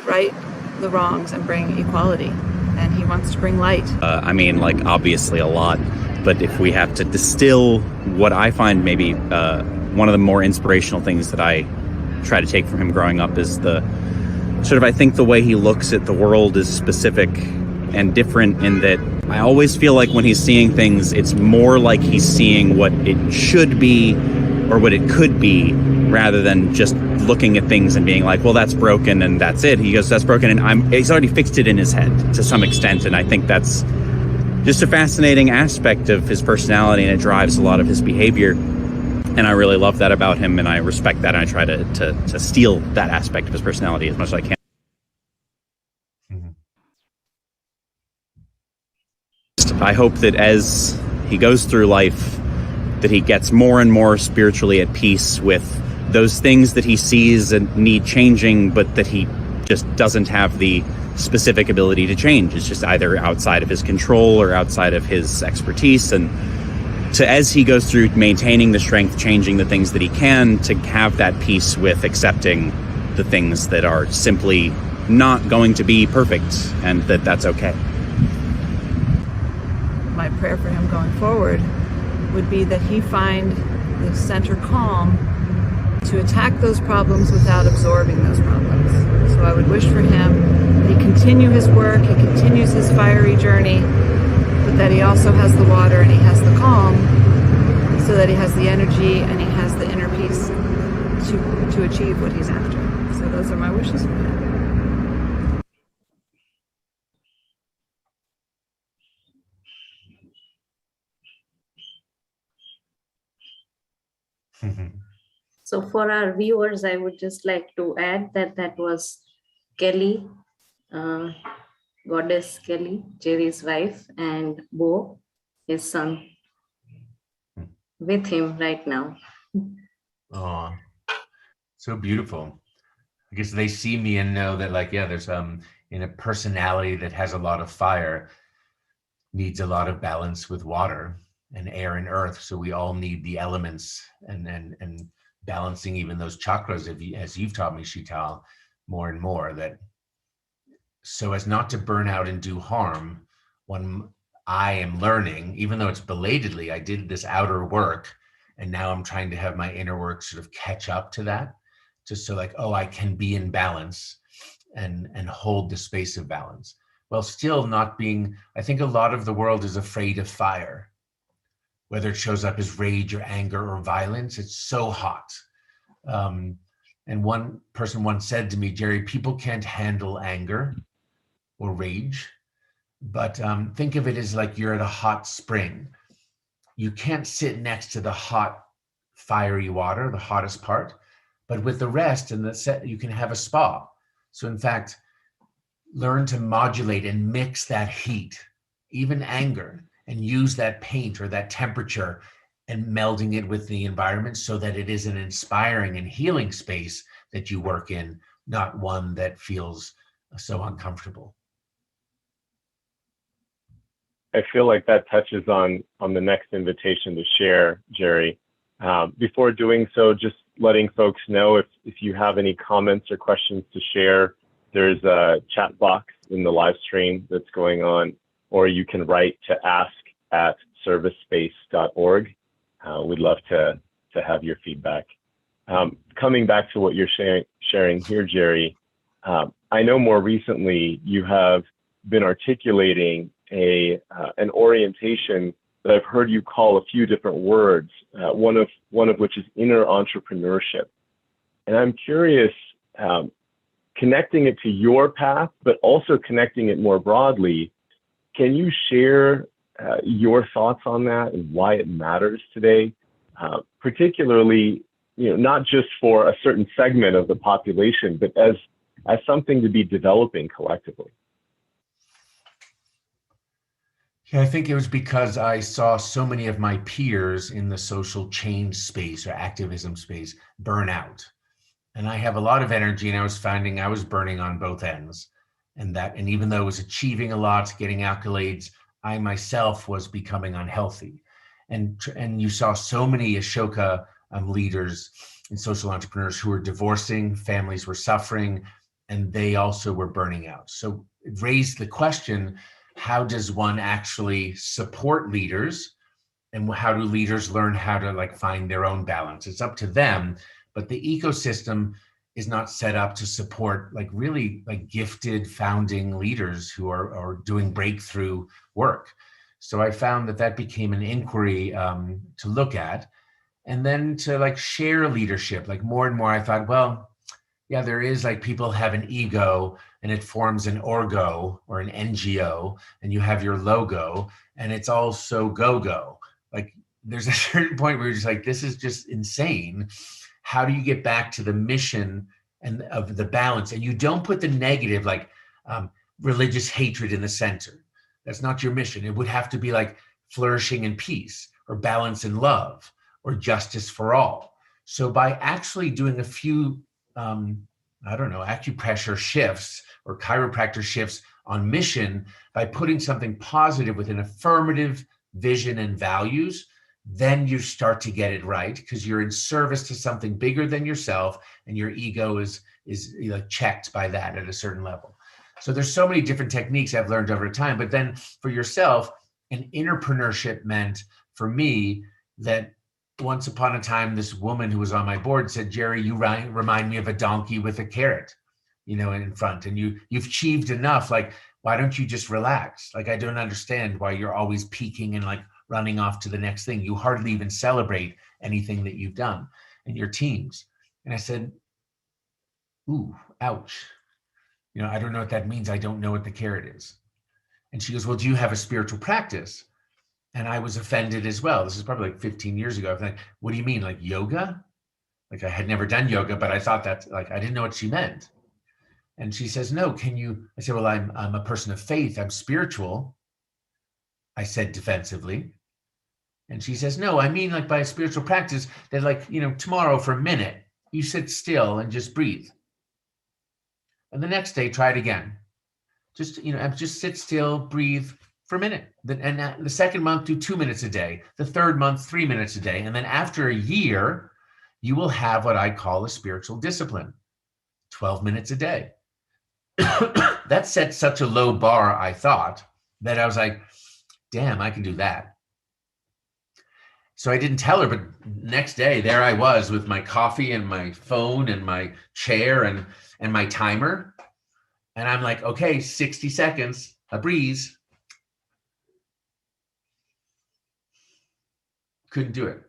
right the wrongs and bring equality, and he wants to bring light. Obviously a lot, but if we have to distill what I find maybe one of the more inspirational things that I try to take from him growing up is I think the way he looks at the world is specific and different, in that I always feel like when he's seeing things, it's more like he's seeing what it should be or what it could be, rather than just looking at things and being like, well, that's broken and that's it. He goes, that's broken, and he's already fixed it in his head to some extent. And I think that's just a fascinating aspect of his personality, and it drives a lot of his behavior. And I really love that about him, and I respect that, and I try to steal that aspect of his personality as much as I can. I hope that as he goes through life, that he gets more and more spiritually at peace with those things that he sees and need changing, but that he just doesn't have the specific ability to change. It's just either outside of his control or outside of his expertise. And to, as he goes through maintaining the strength, changing the things that he can, to have that peace with accepting the things that are simply not going to be perfect, and that that's okay. My prayer for him going forward would be that he find the center calm to attack those problems without absorbing those problems. So I would wish for him that he continue his work, he continues his fiery journey, but that he also has the water and he has the calm, so that he has the energy and he has the inner peace to achieve what he's after. So those are my wishes for him. So for our viewers, I would just like to add that that was Kelly, Goddess Kelly, Jerry's wife, and Bo, his son, with him right now. Oh, so beautiful. I guess they see me and know that, like, yeah, there's in a personality that has a lot of fire, needs a lot of balance with water and air and earth. So we all need the elements, and balancing even those chakras, as you've taught me, Sheetal, more and more, that so as not to burn out and do harm. When I am learning, even though it's belatedly, I did this outer work, and now I'm trying to have my inner work sort of catch up to that, just so like, oh, I can be in balance and hold the space of balance, while still not being, I think a lot of the world is afraid of fire, whether it shows up as rage or anger or violence. It's so hot. And one person once said to me, Jerry, people can't handle anger or rage, but think of it as like you're at a hot spring. You can't sit next to the hot, fiery water, the hottest part, but with the rest and the set, you can have a spa. So in fact, learn to modulate and mix that heat, even anger, and use that paint or that temperature and melding it with the environment so that it is an inspiring and healing space that you work in, not one that feels so uncomfortable. I feel like that touches on the next invitation to share, Jerry. Before doing so, just letting folks know if you have any comments or questions to share, there's a chat box in the live stream that's going on, or you can write to ask@servicespace.org. We'd love to have your feedback. Coming back to what you're sharing here, Jerry, I know more recently you have been articulating an orientation that I've heard you call a few different words, one of which is inner entrepreneurship. And I'm curious, connecting it to your path, but also connecting it more broadly, can you share your thoughts on that and why it matters today, particularly, not just for a certain segment of the population, but as something to be developing collectively? Yeah, I think it was because I saw so many of my peers in the social change space or activism space burn out. And I have a lot of energy, and I was finding I was burning on both ends. And even though I was achieving a lot, getting accolades, I myself was becoming unhealthy. And you saw so many Ashoka leaders and social entrepreneurs who were divorcing, families were suffering, and they also were burning out. So it raised the question, how does one actually support leaders, and how do leaders learn how to find their own balance? It's up to them, but the ecosystem is not set up to support really gifted founding leaders who are doing breakthrough work. So I found that became an inquiry to look at, and then to share leadership. More and more I thought, well, yeah, there is people have an ego, and it forms an orgo or an NGO, and you have your logo, and it's all so go-go. There's a certain point where you're just this is just insane. How do you get back to the mission and of the balance? And you don't put the negative, religious hatred in the center. That's not your mission. It would have to be like flourishing in peace or balance in love or justice for all. So by actually doing a few, acupressure shifts or chiropractor shifts on mission, by putting something positive with an affirmative vision and values, then you start to get it right because you're in service to something bigger than yourself, and your ego is checked by that at a certain level. So there's so many different techniques I've learned over time. But then for yourself, an entrepreneurship meant for me that once upon a time, this woman who was on my board said, Jerry, you remind me of a donkey with a carrot, in front, and you've achieved enough. Like, why don't you just relax? Like, I don't understand why you're always peaking and like running off to the next thing. You hardly even celebrate anything that you've done and your teams. And I said, ooh, ouch. I don't know what that means. I don't know what the carrot is. And she goes, well, do you have a spiritual practice? And I was offended as well. This is probably like 15 years ago. I was like, what do you mean, like yoga? Like, I had never done yoga, but I thought that, like, I didn't know what she meant. And she says, no, can you? I said, well, I'm a person of faith. I'm spiritual. I said defensively. And she says, no, I mean, like, by a spiritual practice that, like, tomorrow for a minute, you sit still and just breathe. And the next day, try it again. Just sit still, breathe for a minute. And the second month, do 2 minutes a day. The third month, 3 minutes a day. And then after a year, you will have what I call a spiritual discipline, 12 minutes a day. That set such a low bar, I thought, that I was like, damn, I can do that. So I didn't tell her, but next day, there I was with my coffee and my phone and my chair and my timer. And I'm like, okay, 60 seconds, a breeze. Couldn't do it.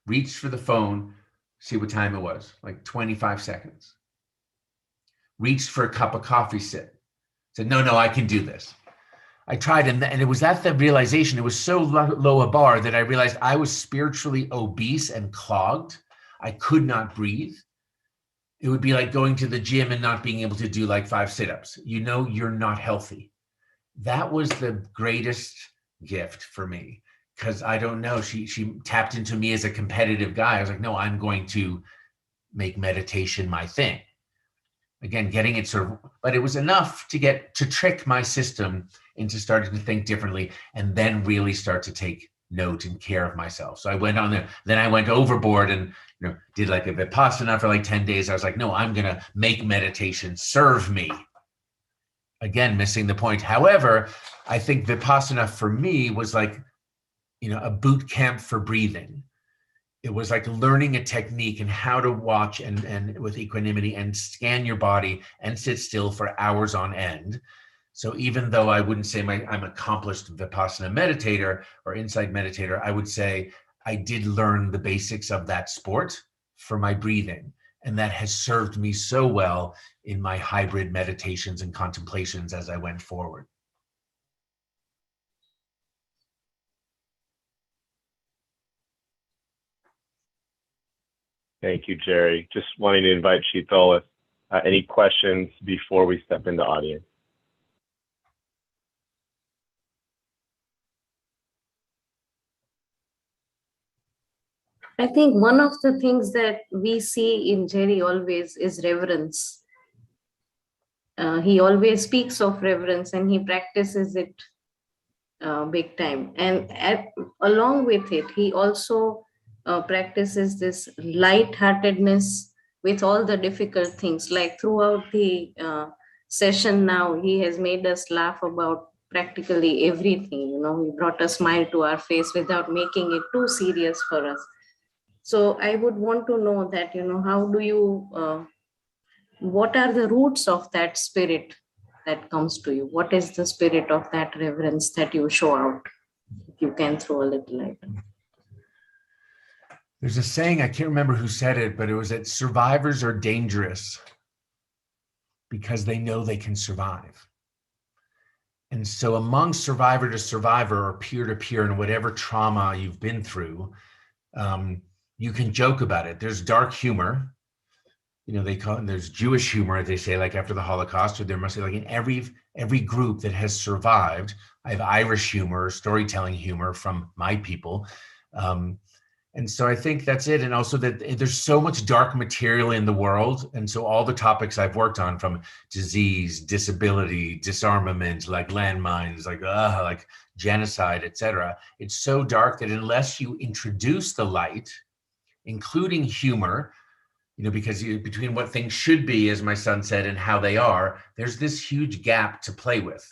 Reached for the phone, see what time it was, like 25 seconds. Reached for a cup of coffee, said, no, I can do this. I tried, and it was at the realization, it was so low a bar that I realized I was spiritually obese and clogged. I could not breathe. It would be like going to the gym and not being able to do like 5 sit-ups. You're not healthy. That was the greatest gift for me, because I don't know, she tapped into me as a competitive guy. I was like, no, I'm going to make meditation my thing. Again, getting it but it was enough to trick my system into starting to think differently and then really start to take note and care of myself. So I went on there, then I went overboard and did like a Vipassana for like 10 days. I was like, no, I'm going to make meditation serve me. Again, missing the point. However, I think Vipassana for me was like, a boot camp for breathing. It was like learning a technique and how to watch and with equanimity and scan your body and sit still for hours on end. So even though I wouldn't say I'm accomplished Vipassana meditator or insight meditator, I would say I did learn the basics of that sport for my breathing. And that has served me so well in my hybrid meditations and contemplations as I went forward. Thank you, Jerry. Just wanting to invite Sheetal, any questions before we step into audience? I think one of the things that we see in Jerry always is reverence. He always speaks of reverence and he practices it big time. And along with it, he also practices this lightheartedness with all the difficult things. Like throughout the session now, he has made us laugh about practically everything. He brought a smile to our face without making it too serious for us. So I would want to know that, how do you, what are the roots of that spirit that comes to you? What is the spirit of that reverence that you show out? If you can throw a little light. There's a saying, I can't remember who said it, but it was that survivors are dangerous because they know they can survive. And so among survivor to survivor or peer to peer and whatever trauma you've been through, you can joke about it. There's dark humor. they call it, there's Jewish humor, they say, like after the Holocaust, or there must be like in every group that has survived. I have Irish humor, storytelling humor from my people. And so I think that's it. And also that there's so much dark material in the world. And so all the topics I've worked on, from disease, disability, disarmament, like landmines, like genocide, etc. It's so dark that unless you introduce the light, including humor, because between what things should be, as my son said, and how they are, there's this huge gap to play with.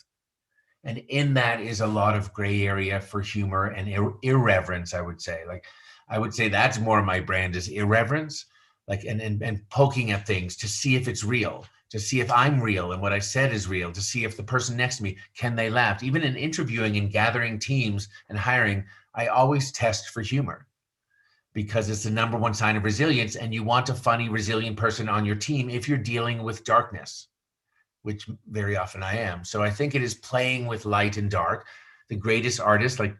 And in that is a lot of gray area for humor and irreverence, I would say. Like, I would say that's more my brand, is irreverence, like, and poking at things to see if it's real, to see if I'm real and what I said is real, to see if the person next to me, can they laugh? Even in interviewing and gathering teams and hiring, I always test for humor, because it's the number one sign of resilience. And you want a funny, resilient person on your team if you're dealing with darkness, which very often I am. So I think it is playing with light and dark. The greatest artists, like,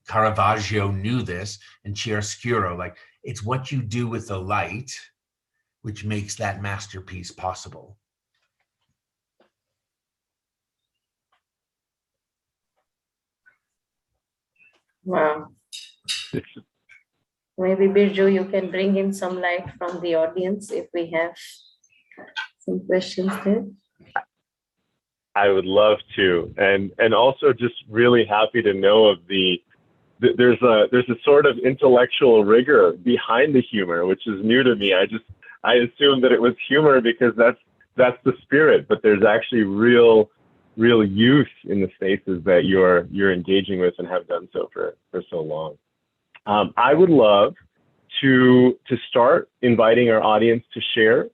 Caravaggio knew this, and chiaroscuro, like, it's what you do with the light which makes that masterpiece possible. Wow. Maybe Birju, you can bring in some light from the audience if we have some questions there. I would love to, and also just really happy to know of there's a sort of intellectual rigor behind the humor, which is new to me. I assumed that it was humor because that's the spirit, but there's actually real youth in the spaces that you're engaging with and have done so for so long. I would love to start inviting our audience to share.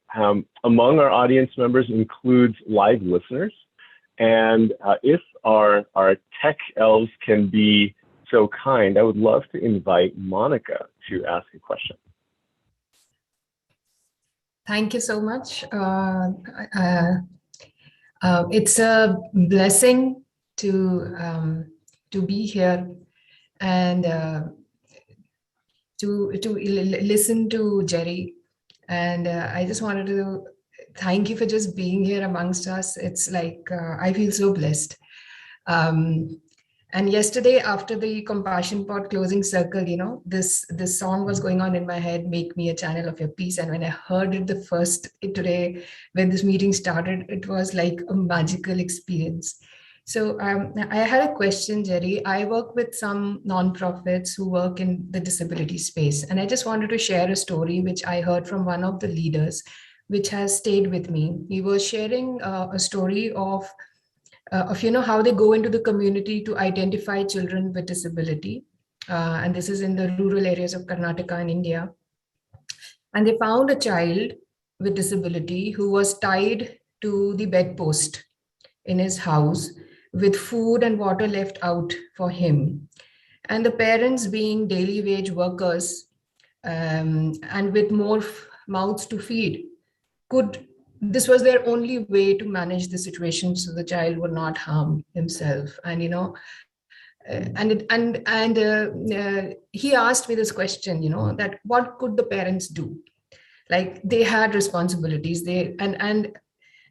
Among our audience members includes live listeners. And if our tech elves can be so kind, I would love to invite Monica to ask a question. Thank you so much. It's a blessing to be here and to listen to Jerry. And I just wanted to thank you for just being here amongst us. It's like, I feel so blessed. And yesterday, after the Compassion Pod closing circle, this song was going on in my head, Make Me a Channel of Your Peace. And when I heard it today, when this meeting started, it was like a magical experience. So I had a question, Jerry. I work with some nonprofits who work in the disability space. And I just wanted to share a story which I heard from one of the leaders, which has stayed with me. He was sharing a story of how they go into the community to identify children with disability. And this is in the rural areas of Karnataka in India. And they found a child with disability who was tied to the bedpost in his house with food and water left out for him. And the parents, being daily wage workers and with more mouths to feed, this was their only way to manage the situation so the child would not harm himself. And he asked me this question, that what could the parents do? Like, they had responsibilities, and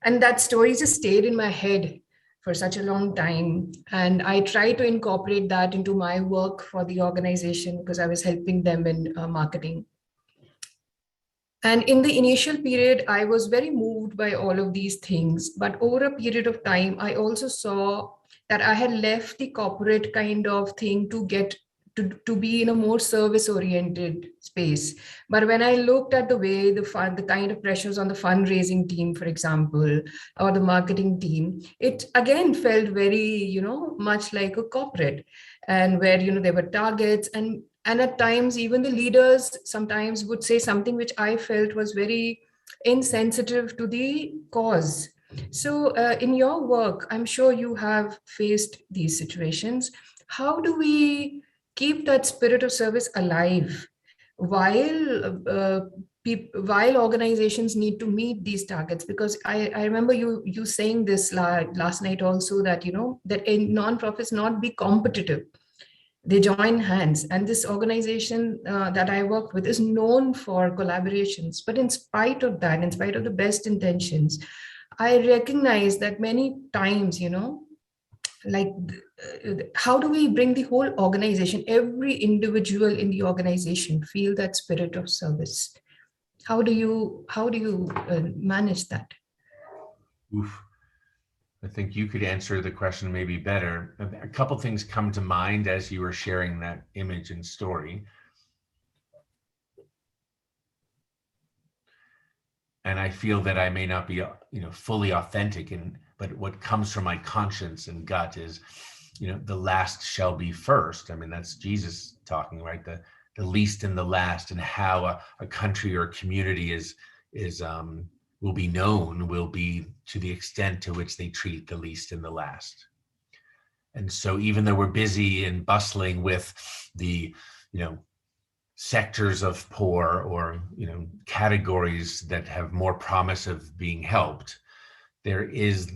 that story just stayed in my head for such a long time. And I try to incorporate that into my work for the organization, because I was helping them in marketing. And in the initial period, I was very moved by all of these things. But over a period of time, I also saw that I had left the corporate kind of thing to get to be in a more service-oriented space. But when I looked at the way the kind of pressures on the fundraising team, for example, or the marketing team, it again felt very, much like a corporate, and where, there were targets, and at times even the leaders sometimes would say something which I felt was very insensitive to the cause. So in your work, I'm sure you have faced these situations. How do we keep that spirit of service alive while organizations need to meet these targets? Because I remember you saying this last night also, that that in nonprofits not be competitive, they join hands. And this organization that I work with is known for collaborations. But in spite of that, in spite of the best intentions, I recognize that many times, like how do we bring the whole organization, every individual in the organization, feel that spirit of service? How do you manage that? Oof. I think you could answer the question maybe better. A couple things come to mind as you were sharing that image and story. And I feel that I may not be, fully authentic, but what comes from my conscience and gut is, the last shall be first. I mean, that's Jesus talking, right? The least and the last, and how a country or a community is will be known, will be to the extent to which they treat the least and the last. And so even though we're busy and bustling with the, sectors of poor, or, categories that have more promise of being helped, there is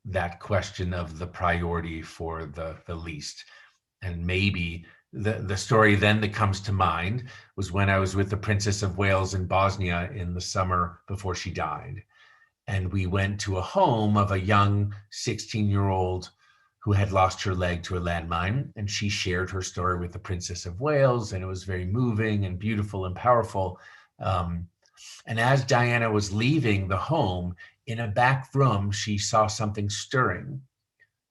that question of the priority for the least. And maybe the story then that comes to mind was when I was with the Princess of Wales in Bosnia in the summer before she died. And we went to a home of a young 16-year-old who had lost her leg to a landmine. And she shared her story with the Princess of Wales. And it was very moving and beautiful and powerful. And as Diana was leaving the home, in a back room, she saw something stirring,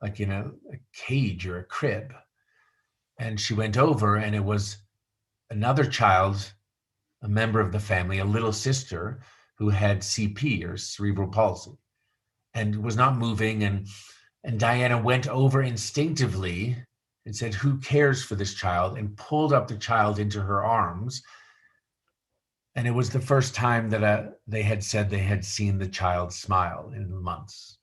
like in a cage or a crib. And she went over, and it was another child, a member of the family, a little sister who had CP, or cerebral palsy, and was not moving. And Diana went over instinctively and said, "Who cares for this child?" and pulled up the child into her arms. And it was the first time that they had said they had seen the child smile in months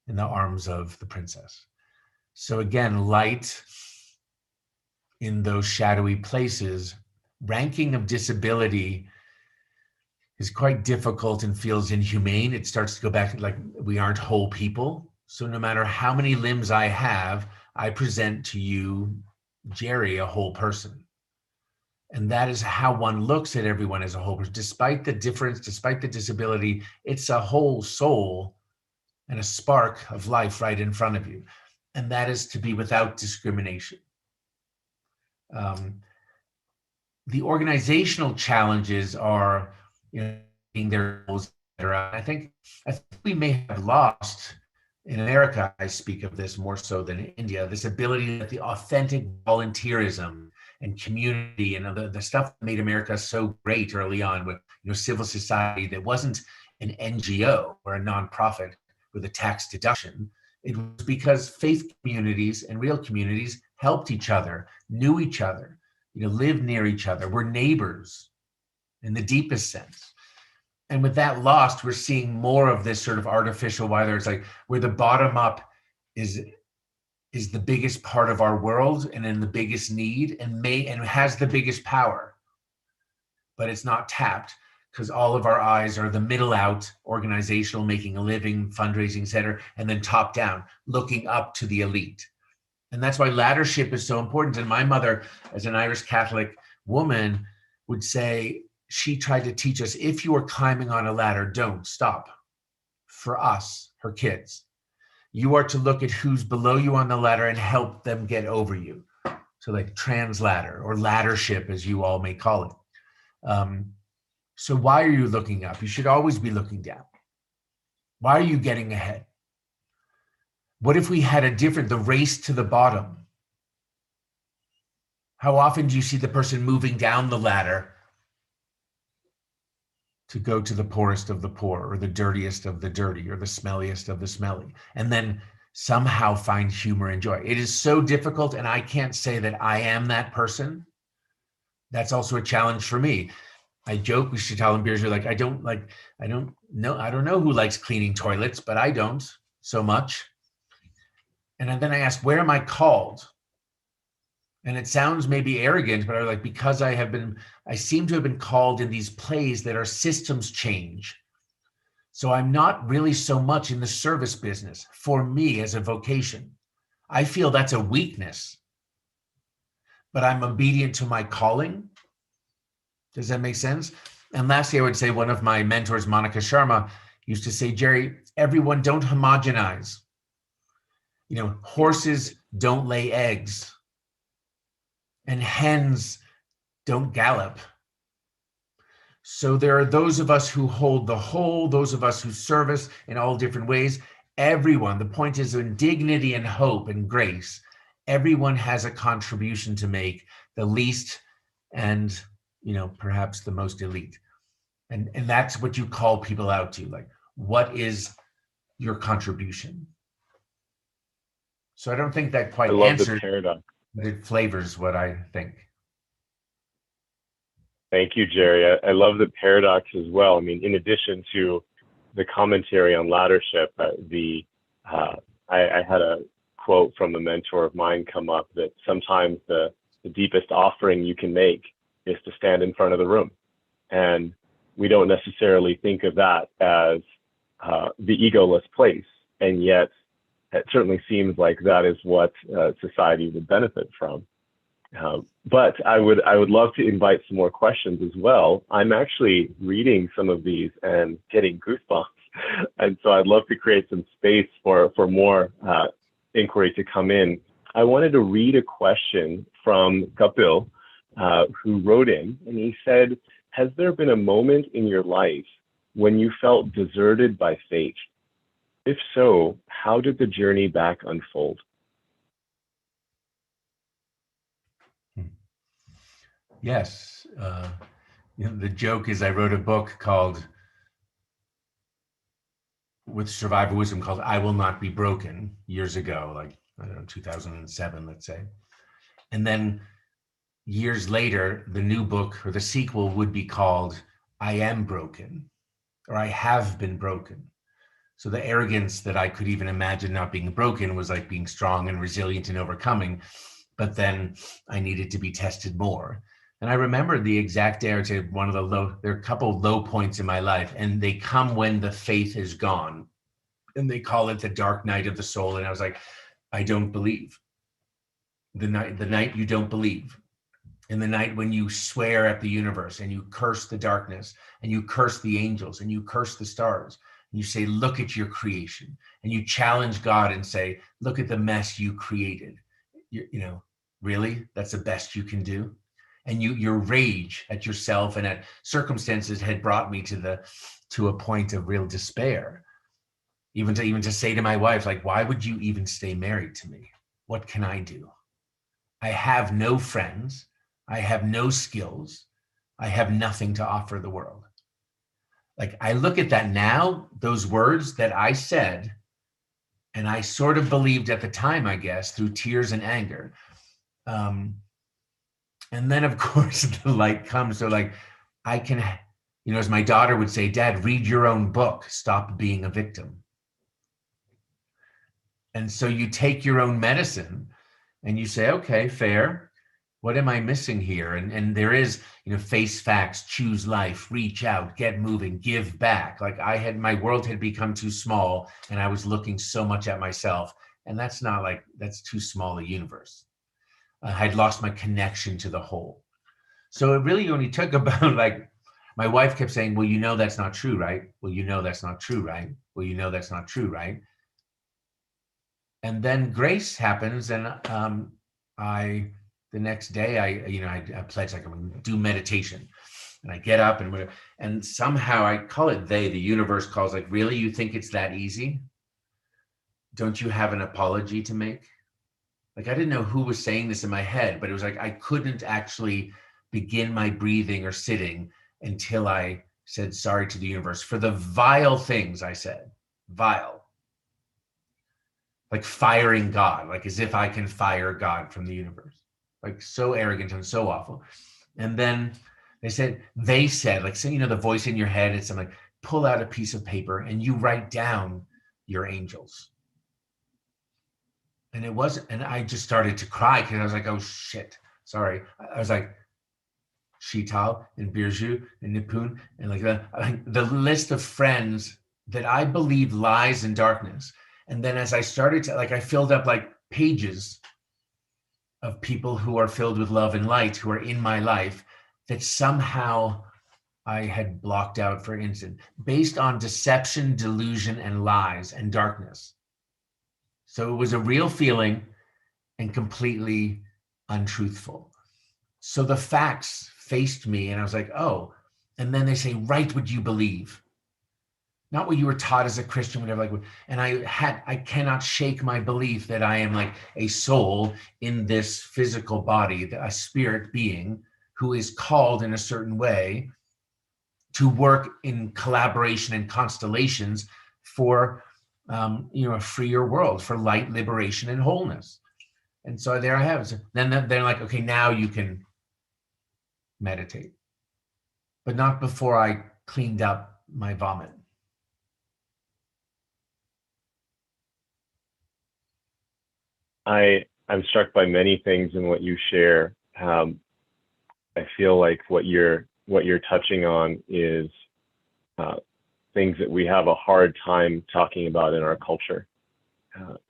in the arms of the princess. So again, light in those shadowy places. Ranking of disability is quite difficult and feels inhumane. It starts to go back like we aren't whole people. So no matter how many limbs I have, I present to you, Jerry, a whole person. And that is how one looks at everyone as a whole person. Despite the difference, despite the disability, it's a whole soul and a spark of life right in front of you. And that is to be without discrimination. The organizational challenges are, being their goals, etc. I think we may have lost in America. I speak of this more so than in India. This ability that the authentic volunteerism and community and the stuff that made America so great early on with civil society, that wasn't an NGO or a nonprofit with a tax deduction. It was because faith communities and real communities helped each other, knew each other, lived near each other, were neighbors in the deepest sense. And with that lost, we're seeing more of this sort of artificial, whether it's like where the bottom up is the biggest part of our world and in the biggest need and has the biggest power, but it's not tapped because all of our eyes are the middle out, organizational, making a living, fundraising center, and then top down, looking up to the elite. And that's why laddership is so important. And my mother, as an Irish Catholic woman, would say, she tried to teach us, if you are climbing on a ladder, don't stop. For us, her kids, you are to look at who's below you on the ladder and help them get over you. So like trans ladder or laddership, as you all may call it. So why are you looking up? You should always be looking down. Why are you getting ahead? What if we had the race to the bottom? How often do you see the person moving down the ladder to go to the poorest of the poor, or the dirtiest of the dirty, or the smelliest of the smelly, and then somehow find humor and joy? It is so difficult, and I can't say that I am that person. That's also a challenge for me. I joke with Chital and Beers, like, I don't know who likes cleaning toilets, but I don't so much. And then I ask, where am I called? And it sounds maybe arrogant, but I'm like, because I seem to have been called in these plays that are systems change. So I'm not really so much in the service business for me as a vocation. I feel that's a weakness. but I'm obedient to my calling. Does that make sense? And lastly, I would say one of my mentors, Monica Sharma, used to say, Jerry, everyone don't homogenize. You know, horses don't lay eggs and hens don't gallop. So there are those of us who hold the whole, those of us who service in all different ways. Everyone, the point is in dignity and hope and grace, everyone has a contribution to make, the least and, you know, perhaps the most elite. And that's what you call people out to, like, what is your contribution? So I don't think that quite I love the answers, paradox. but it flavors what I think. Thank you, Jerry. I love the paradox as well. I mean, in addition to the commentary on laddership, I had a quote from a mentor of mine come up that sometimes the deepest offering you can make is to stand in front of the room. And we don't necessarily think of that as the egoless place. And yet it certainly seems like that is what society would benefit from. But I would love to invite some more questions as well. I'm actually reading some of these and getting goosebumps. And so I'd love to create some space for more inquiry to come in. I wanted to read a question from Kapil, who wrote in, and he said, has there been a moment in your life when you felt deserted by fate? If so, how did the journey back unfold? Yes. You know, the joke is I wrote a book called, with survivor wisdom, called I Will Not Be Broken years ago, like, I don't know, 2007, let's say. And then years later, the new book or the sequel would be called I Am Broken, or I Have Been Broken. So the arrogance that I could even imagine not being broken was like being strong and resilient and overcoming. But then I needed to be tested more. And I remember the exact day, to one of the there are a couple of low points in my life, and they come when the faith is gone. And they call it the dark night of the soul. And I was like, I don't believe. The night you don't believe. And the night when you swear at the universe and you curse the darkness and you curse the angels and you curse the stars. And you say, look at your creation. And you challenge God and say, look at the mess you created. You know, really? That's the best you can do? And your rage at yourself and at circumstances had brought me to a point of real despair. Even to say to my wife, like, why would you even stay married to me? What can I do? I have no friends. I have no skills. I have nothing to offer the world. Like, I look at that now, those words that I said, and I sort of believed at the time, I guess, through tears and anger. And then, of course, the light comes. So, like, I can, you know, as my daughter would say, Dad, read your own book. Stop being a victim. And so you take your own medicine and you say, okay, fair. What am I missing here? And there is, you know, face facts, choose life, reach out, get moving, give back. Like, my world had become too small and I was looking so much at myself. And that's too small a universe. I'd lost my connection to the whole. So it really only took about, like, my wife kept saying, well, you know, that's not true, right? Well, you know, that's not true, right? Well, you know, that's not true, right? And then grace happens. And the next day I pledged, like, I'm going to do meditation. And I get up and somehow I call it the universe calls, like, really, you think it's that easy? Don't you have an apology to make? Like, I didn't know who was saying this in my head, but it was like, I couldn't actually begin my breathing or sitting until I said sorry to the universe for the vile things I said. Vile. Like firing God, like as if I can fire God from the universe. Like, so arrogant and so awful. And then they said, like, so, you know, the voice in your head, it's like, pull out a piece of paper and you write down your angels. And I just started to cry because I was like, oh shit, sorry. I was like, Shital and Birju and Nipun and like the list of friends that I believe lies in darkness. And then as I started to, like, I filled up like pages of people who are filled with love and light, who are in my life, that somehow I had blocked out, for instance, based on deception, delusion, and lies and darkness. So it was a real feeling and completely untruthful. So the facts faced me and I was like, oh, and then they say, write what you believe. Not what you were taught as a Christian, whatever. Like, and I cannot shake my belief that I am like a soul in this physical body, a spirit being who is called in a certain way to work in collaboration and constellations for, a freer world, for light, liberation, and wholeness. And so there I have it. So then they're like, okay, now you can meditate, but not before I cleaned up my vomit. I'm struck by many things in what you share. I feel like what you're touching on is things that we have a hard time talking about in our culture,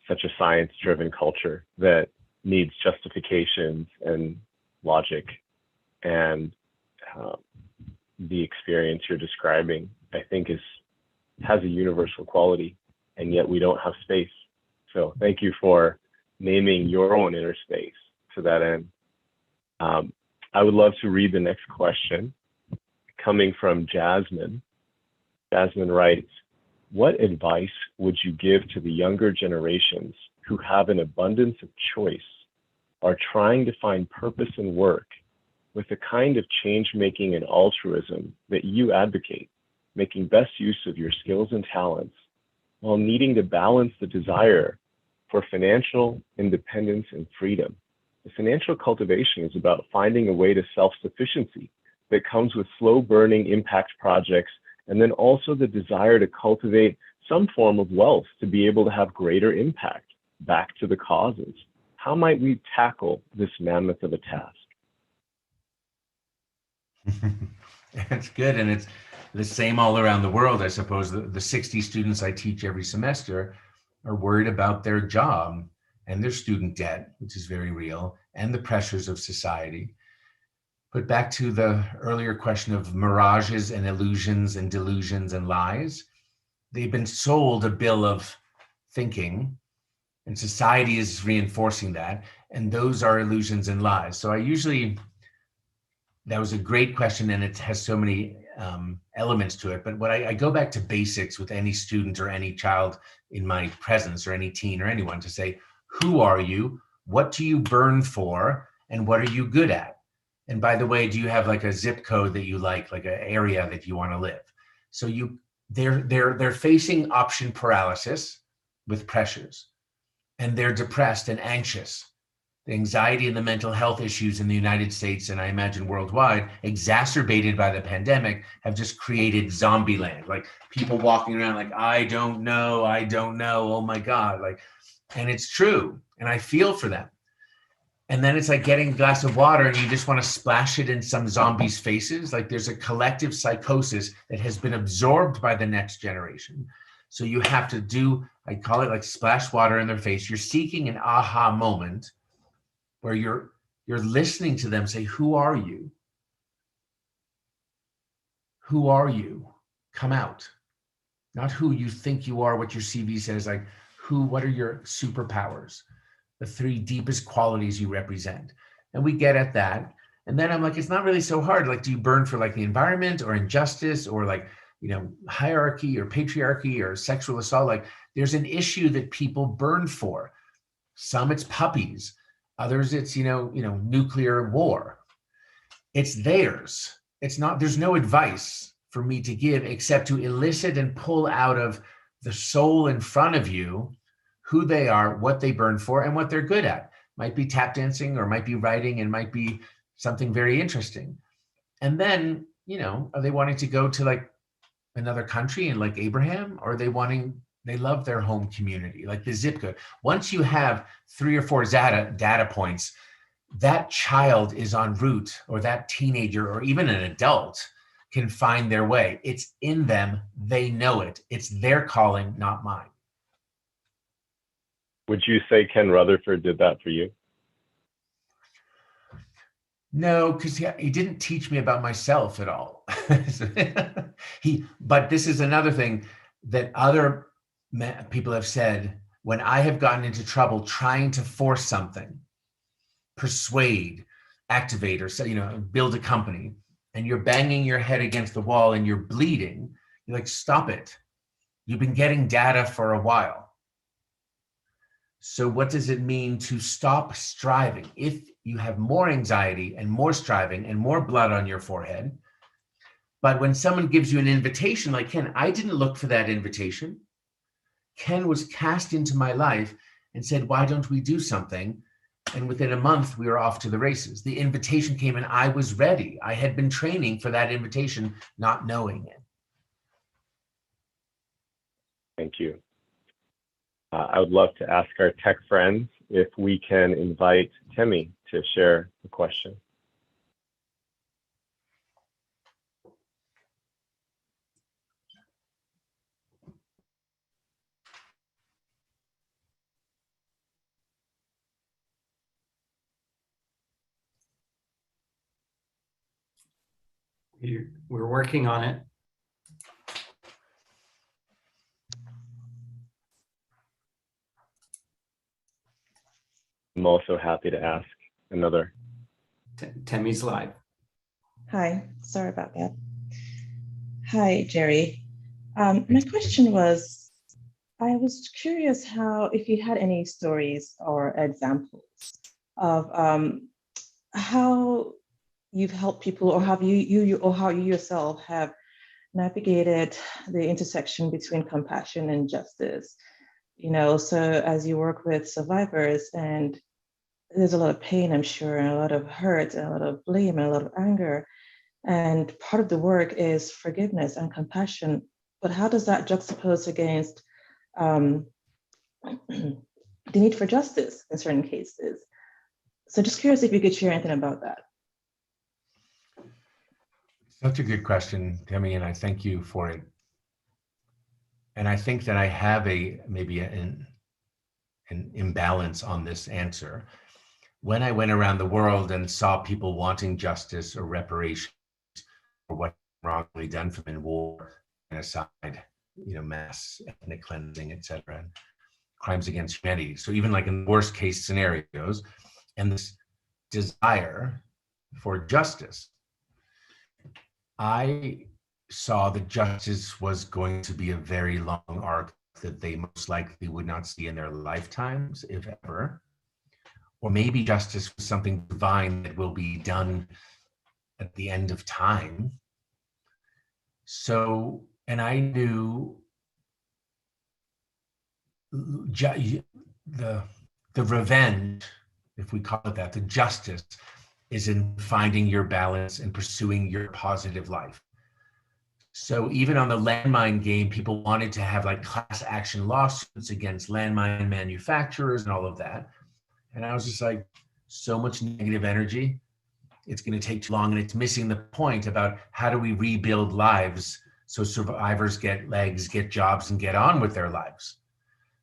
such a science-driven culture that needs justifications and logic. And the experience you're describing, I think, has a universal quality, and yet we don't have space. So thank you for naming your own inner space to that end. I would love to read the next question coming from Jasmine. Jasmine writes, what advice would you give to the younger generations who have an abundance of choice, are trying to find purpose in work with the kind of change-making and altruism that you advocate, making best use of your skills and talents while needing to balance the desire for financial independence and freedom? The financial cultivation is about finding a way to self-sufficiency that comes with slow-burning impact projects, and then also the desire to cultivate some form of wealth to be able to have greater impact back to the causes. How might we tackle this mammoth of a task? It's good, and it's the same all around the world. I suppose the 60 students I teach every semester are worried about their job and their student debt, which is very real, and the pressures of society. But back to the earlier question of mirages and illusions and delusions and lies, they've been sold a bill of thinking, and society is reinforcing that, and those are illusions and lies. So that was a great question, and it has so many elements to it. But what I go back to basics with any student or any child in my presence, or any teen or anyone, to say, who are you? What do you burn for? And what are you good at? And by the way, do you have like a zip code that you like an area that you want to live? So they're facing option paralysis with pressures, and they're depressed and anxious. The anxiety and the mental health issues in the United States, and I imagine worldwide, exacerbated by the pandemic, have just created zombie land. Like people walking around like, I don't know, oh my God. And it's true. And I feel for them. And then it's like getting a glass of water and you just want to splash it in some zombies' faces. Like there's a collective psychosis that has been absorbed by the next generation. So you have to do, I call it like splash water in their face. You're seeking an aha moment where you're listening to them say, who are you? Who are you? Come out. Not who you think you are, what your CV says, like what are your superpowers? The 3 deepest qualities you represent. And we get at that. And then I'm like, it's not really so hard. Like, do you burn for like the environment or injustice or like, hierarchy or patriarchy or sexual assault? Like there's an issue that people burn for. Some it's puppies. Others, it's, nuclear war. It's theirs. It's not, there's no advice for me to give except to elicit and pull out of the soul in front of you who they are, what they burn for, and what they're good at. Might be tap dancing, or might be writing, and might be something very interesting. And then, are they wanting to go to like another country and like Abraham, or are they love their home community, like the zip code. Once you have 3 or 4 data points, that child is en route, or that teenager, or even an adult can find their way. It's in them. They know it. It's their calling, not mine. Would you say Ken Rutherford did that for you? No, because he didn't teach me about myself at all. But this is another thing that other people have said. When I have gotten into trouble trying to force something, persuade, activate, or build a company, and you're banging your head against the wall and you're bleeding, you're like, stop it. You've been getting data for a while. So what does it mean to stop striving? If you have more anxiety and more striving and more blood on your forehead, but when someone gives you an invitation like Ken, I didn't look for that invitation. Ken was cast into my life and said, why don't we do something? And within a month, we were off to the races. The invitation came and I was ready. I had been training for that invitation, not knowing it. Thank you. I would love to ask our tech friends if we can invite Temi to share the question. We're working on it. I'm also happy to ask another. Temi's live. Hi, sorry about that. Hi, Jerry. My question was, I was curious if you had any stories or examples of how you've helped people, or how you yourself have navigated the intersection between compassion and justice. So as you work with survivors, and there's a lot of pain, I'm sure, and a lot of hurt, and a lot of blame, and a lot of anger. And part of the work is forgiveness and compassion. But how does that juxtapose against the need for justice in certain cases? So just curious if you could share anything about that. Such a good question, Temi, and I thank you for it. And I think that I have maybe an imbalance on this answer. When I went around the world and saw people wanting justice or reparations for what wrongly done for them in war, genocide, mass ethnic cleansing, etc., crimes against humanity. So even like in worst case scenarios, and this desire for justice, I saw that justice was going to be a very long arc that they most likely would not see in their lifetimes, if ever. Or maybe justice was something divine that will be done at the end of time. So, and I knew the revenge, if we call it that, the justice is in finding your balance and pursuing your positive life. So even on the landmine game, people wanted to have like class action lawsuits against landmine manufacturers and all of that. And I was just like, so much negative energy. It's going to take too long, and it's missing the point about how do we rebuild lives so survivors get legs, get jobs, and get on with their lives.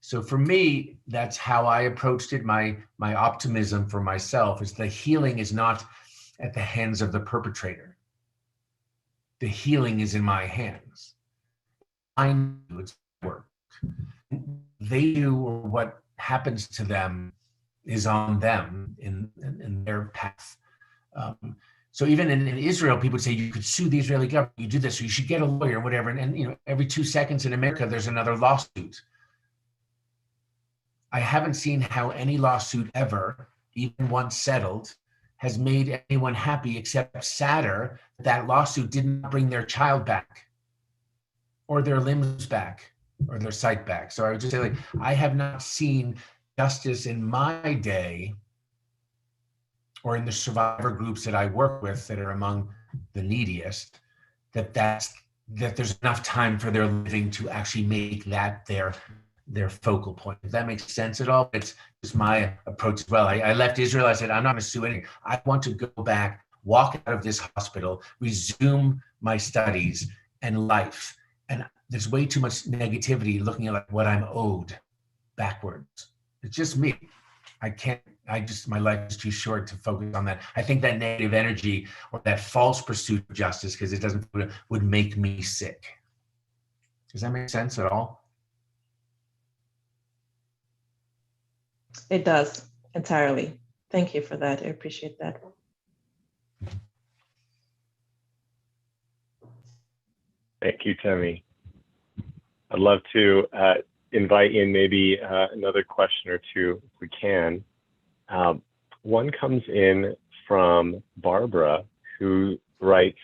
So for me, that's how I approached it. My optimism for myself is the healing is not at the hands of the perpetrator. The healing is in my hands. I know it's work. They do, or what happens to them is on them in their path. So even in Israel, people would say you could sue the Israeli government. You do this, or you should get a lawyer, or whatever. And every 2 seconds in America, there's another lawsuit. I haven't seen how any lawsuit ever, even once settled, has made anyone happy, except sadder that lawsuit didn't bring their child back, or their limbs back, or their sight back. So I would just say, like, I have not seen justice in my day, or in the survivor groups that I work with that are among the neediest, that there's enough time for their living to actually make that their focal point. If that makes sense at all, it's just my approach as well. I left Israel. I said, I'm not going to sue anyone. I want to go back, walk out of this hospital, resume my studies and life. And there's way too much negativity looking at like what I'm owed backwards. It's just me. I can't my life is too short to focus on that. I think that negative energy or that false pursuit of justice, because it doesn't, would make me sick. Does that make sense at all? It does entirely. Thank you for that. I appreciate that. Thank you, Temi. I'd love to invite in maybe another question or two if we can. One comes in from Barbara, who writes,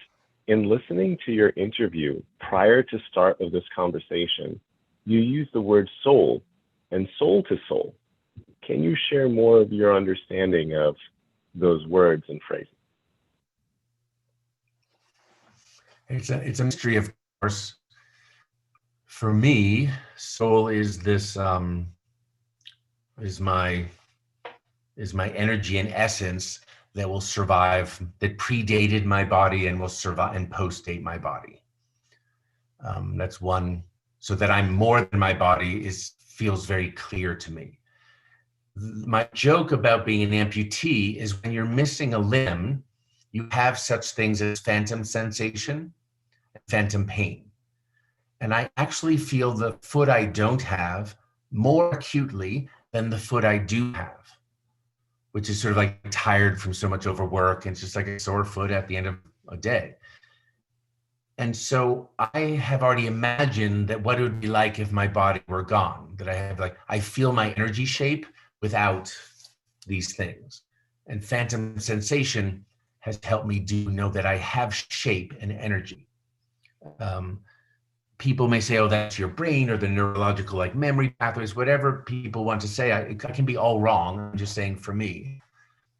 in listening to your interview prior to start of this conversation, you use the word soul and soul to soul. Can you share more of your understanding of those words and phrases? It's a mystery, of course. For me, soul is this is my energy and essence that will survive, that predated my body and will survive and post-date my body. That's one. So that I'm more than my body feels very clear to me. My joke about being an amputee is when you're missing a limb, you have such things as phantom sensation and phantom pain. And I actually feel the foot I don't have more acutely than the foot I do have, which is sort of like tired from so much overwork. And it's just like a sore foot at the end of a day. And so I have already imagined that what it would be like if my body were gone, that I feel my energy shape without these things. And phantom sensation has helped me know that I have shape and energy. People may say, oh, that's your brain or the neurological like memory pathways, whatever people want to say. I can be all wrong. I'm just saying for me,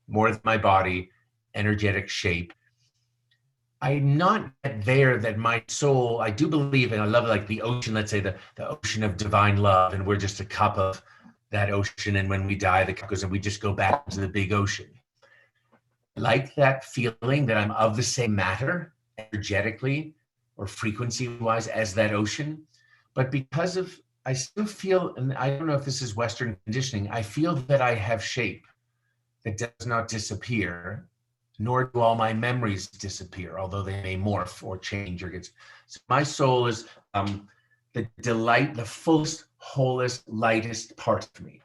more than my body, energetic shape. I'm not yet there that my soul, I do believe, and I love like the ocean, let's say the ocean of divine love, and we're just a cup of that ocean. And when we die, the cup goes and we just go back into the big ocean. I like that feeling that I'm of the same matter energetically or frequency-wise as that ocean. But because of, I still feel, and I don't know if this is Western conditioning, I feel that I have shape that does not disappear, nor do all my memories disappear, although they may morph or change or get. So my soul is the delight, the fullest, wholest, lightest part of me.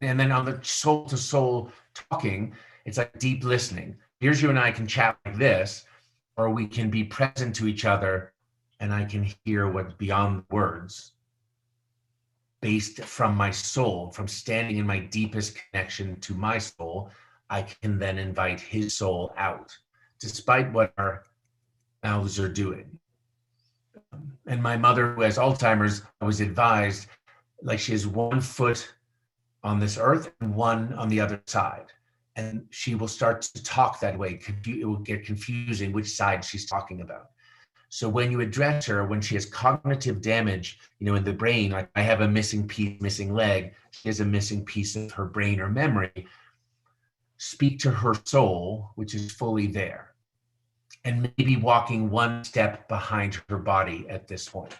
And then on the soul to soul talking, it's like deep listening. Here's you and I can chat like this, or we can be present to each other and I can hear what's beyond the words based from my soul, from standing in my deepest connection to my soul. I can then invite his soul out, despite what our mouths are doing. And my mother, who has Alzheimer's, I was advised, like she has one foot on this earth and one on the other side. And she will start to talk that way. It will get confusing which side she's talking about. So when you address her, when she has cognitive damage, in the brain, like I have a missing piece, missing leg, she has a missing piece of her brain or memory, speak to her soul, which is fully there, and maybe walking one step behind her body at this point.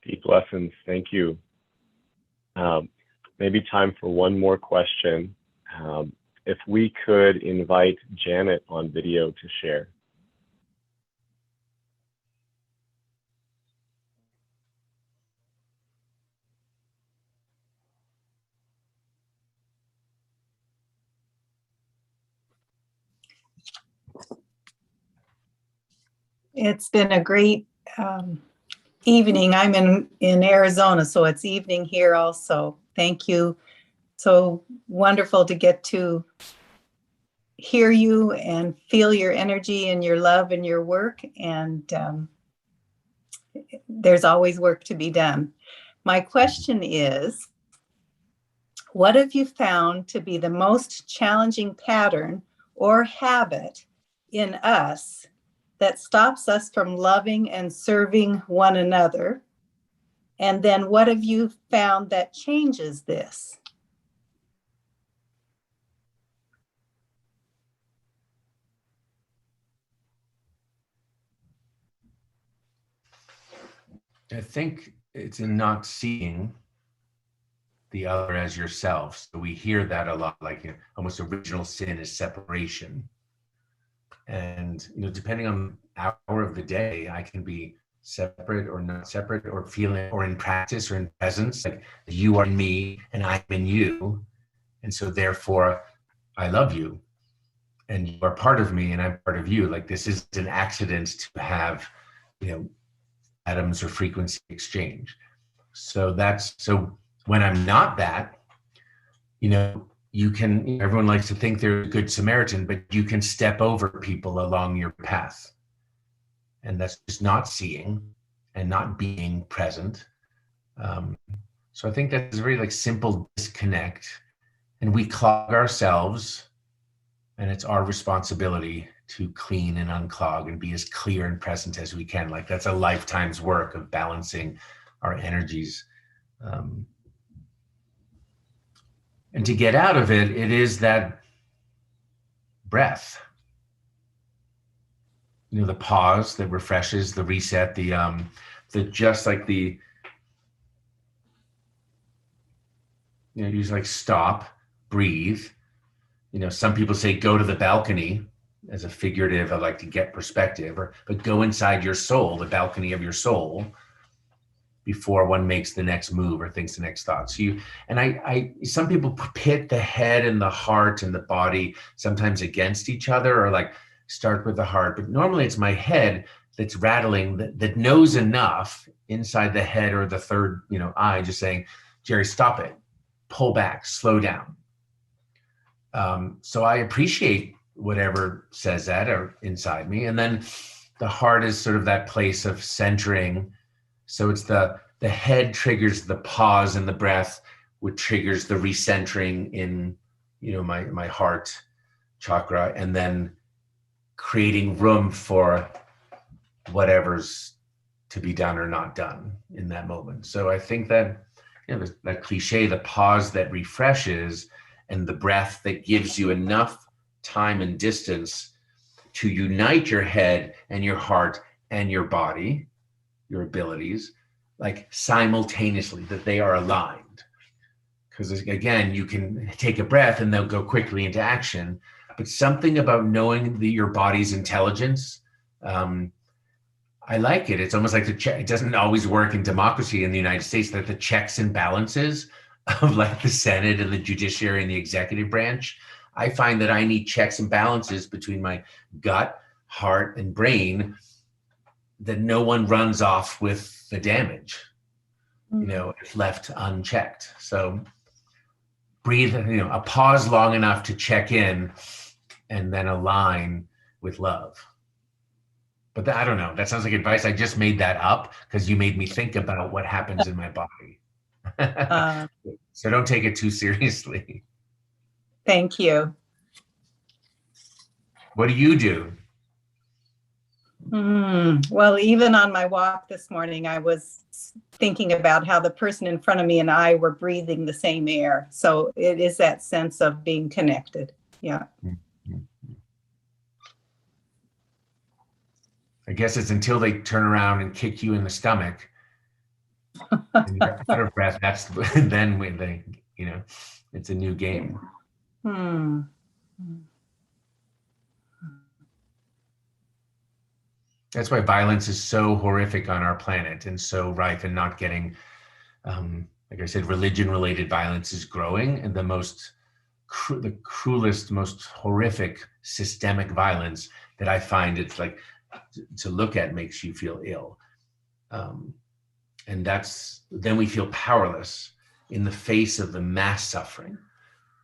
Deep lessons. Thank you. Maybe time for one more question. If we could invite Janet on video to share. It's been a great evening. I'm in Arizona, so it's evening here also. Thank you. So wonderful to get to hear you and feel your energy and your love and your work. And there's always work to be done. My question is, what have you found to be the most challenging pattern or habit in us that stops us from loving and serving one another? And then what have you found that changes this? I think it's in not seeing the other as yourself. So we hear that a lot, like, you know, almost original sin is separation. And, you know, depending on the hour of the day, I can be separate or not separate, or feeling, or in practice or in presence, like you are in me and I'm in you. And so therefore I love you and you are part of me and I'm part of you. Like, this is an accident to have, you know, atoms or frequency exchange. So when I'm not that, you know, you can, everyone likes to think they're a good Samaritan, but you can step over people along your path. And that's just not seeing and not being present. So I think that's a very like simple disconnect, and we clog ourselves, and it's our responsibility to clean and unclog and be as clear and present as we can. Like, that's a lifetime's work of balancing our energies. And to get out of it, it is that breath. You know, the pause that refreshes, the reset, the just like the, you know, you just like stop, breathe. You know, some people say go to the balcony as a figurative of like to get perspective, but go inside your soul, the balcony of your soul, before one makes the next move or thinks the next thought. So some people pit the head and the heart and the body sometimes against each other, or like start with the heart. But normally it's my head that's rattling, that knows enough inside the head or the third, you know, eye, just saying, Jerry, stop it, pull back, slow down. So I appreciate whatever says that or inside me. And then the heart is sort of that place of centering. So it's the head triggers the pause and the breath, which triggers the recentering in, you know, my heart chakra, and then creating room for whatever's to be done or not done in that moment. So I think that, you know, that cliche, the pause that refreshes and the breath that gives you enough time and distance to unite your head and your heart and your body, your abilities, like simultaneously, that they are aligned. Because again, you can take a breath and they'll go quickly into action, but something about knowing your body's intelligence, I like it. It's almost like it doesn't always work in democracy in the United States, that the checks and balances of like the Senate and the judiciary and the executive branch. I find that I need checks and balances between my gut, heart, and brain, that no one runs off with the damage, you know, if left unchecked. So breathe, you know, a pause long enough to check in and then align with love. But I don't know, that sounds like advice. I just made that up because you made me think about what happens in my body. So don't take it too seriously. Thank you. What do you do? Well, even on my walk this morning, I was thinking about how the person in front of me and I were breathing the same air. So it is that sense of being connected. Yeah. I guess it's until they turn around and kick you in the stomach and you're out of breath, that's then when they, you know, it's a new game. That's why violence is so horrific on our planet and so rife, and not getting, like I said, religion-related violence is growing, and the cruelest, most horrific systemic violence that I find, it's like to look at makes you feel ill. And then we feel powerless in the face of the mass suffering.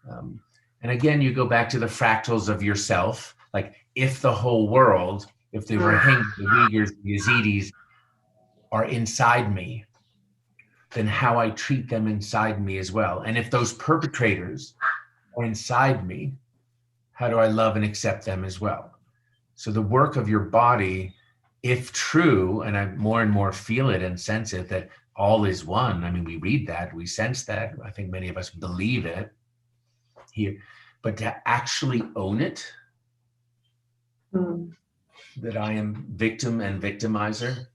And again, you go back to the fractals of yourself. Like, if the whole world, if the Rohingya, the Uyghurs, the Yazidis are inside me, then how I treat them inside me as well. And if those perpetrators are inside me, how do I love and accept them as well? So the work of your body, if true, and I more and more feel it and sense it, that all is one. I mean, we read that, we sense that. I think many of us believe it here, but to actually own it, that I am victim and victimizer,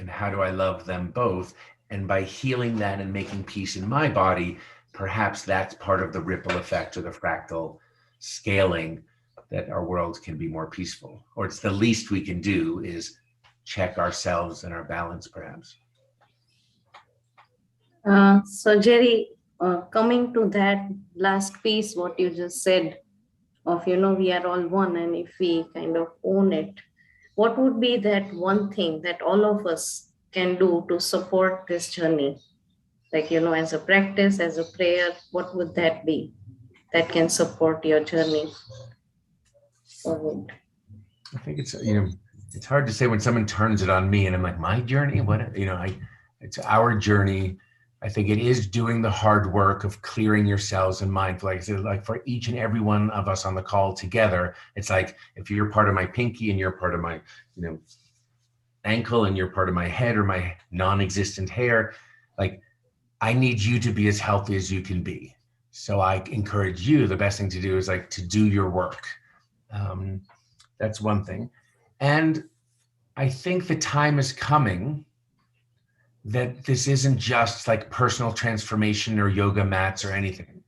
and how do I love them both? And by healing that and making peace in my body, perhaps that's part of the ripple effect or the fractal scaling that our world can be more peaceful. Or it's the least we can do is check ourselves and our balance, perhaps. So Jerry, coming to that last piece, what you just said of, we are all one, and if we kind of own it, what would be that one thing that all of us can do to support this journey? Like, as a practice, as a prayer, what would that be that can support your journey forward? I think it's, it's hard to say when someone turns it on me and I'm like, my journey, what, it's our journey. I think it is doing the hard work of clearing yourselves and mind. Like I said, like for each and every one of us on the call together, it's like, if you're part of my pinky and you're part of my, ankle and you're part of my head or my non-existent hair, like I need you to be as healthy as you can be. So I encourage you, the best thing to do is like to do your work. That's one thing. And I think the time is coming that this isn't just like personal transformation or yoga mats or anything.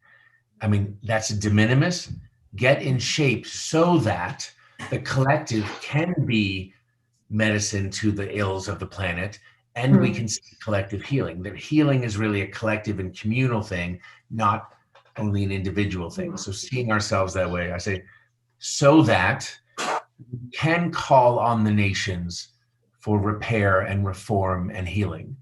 I mean, that's de minimis. Get in shape so that the collective can be medicine to the ills of the planet, and we can see collective healing. That healing is really a collective and communal thing, not only an individual thing. So seeing ourselves that way, I say, so that we can call on the nations for repair and reform and healing,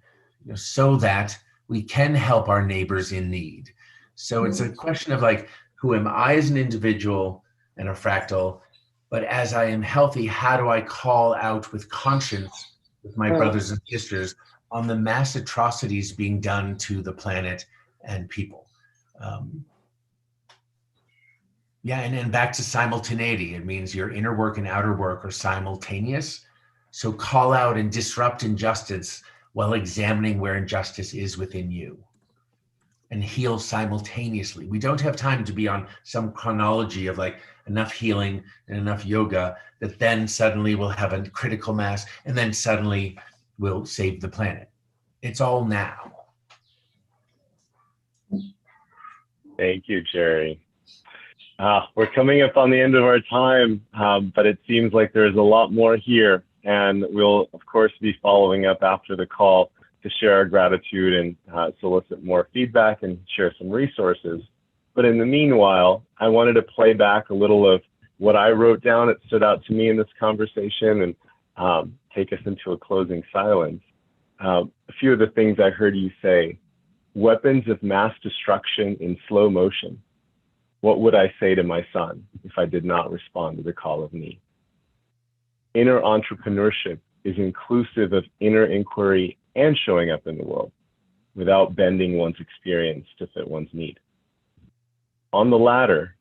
so that we can help our neighbors in need. So it's a question of like, who am I as an individual and a fractal, but as I am healthy, how do I call out with conscience with my brothers and sisters on the mass atrocities being done to the planet and people? And back to simultaneity. It means your inner work and outer work are simultaneous. So call out and disrupt injustice while examining where injustice is within you, and heal simultaneously. We don't have time to be on some chronology of like enough healing and enough yoga that then suddenly we'll have a critical mass and then suddenly we'll save the planet. It's all now. Thank you, Jerry. We're coming up on the end of our time, but it seems like there's a lot more here, and we'll of course be following up after the call to share our gratitude and solicit more feedback and share some resources. But in the meanwhile, I wanted to play back a little of what I wrote down that stood out to me in this conversation and take us into a closing silence. A few of the things I heard you say: weapons of mass destruction in slow motion. What would I say to my son if I did not respond to the call of need? Inner entrepreneurship is inclusive of inner inquiry and showing up in the world without bending one's experience to fit one's need. On the latter,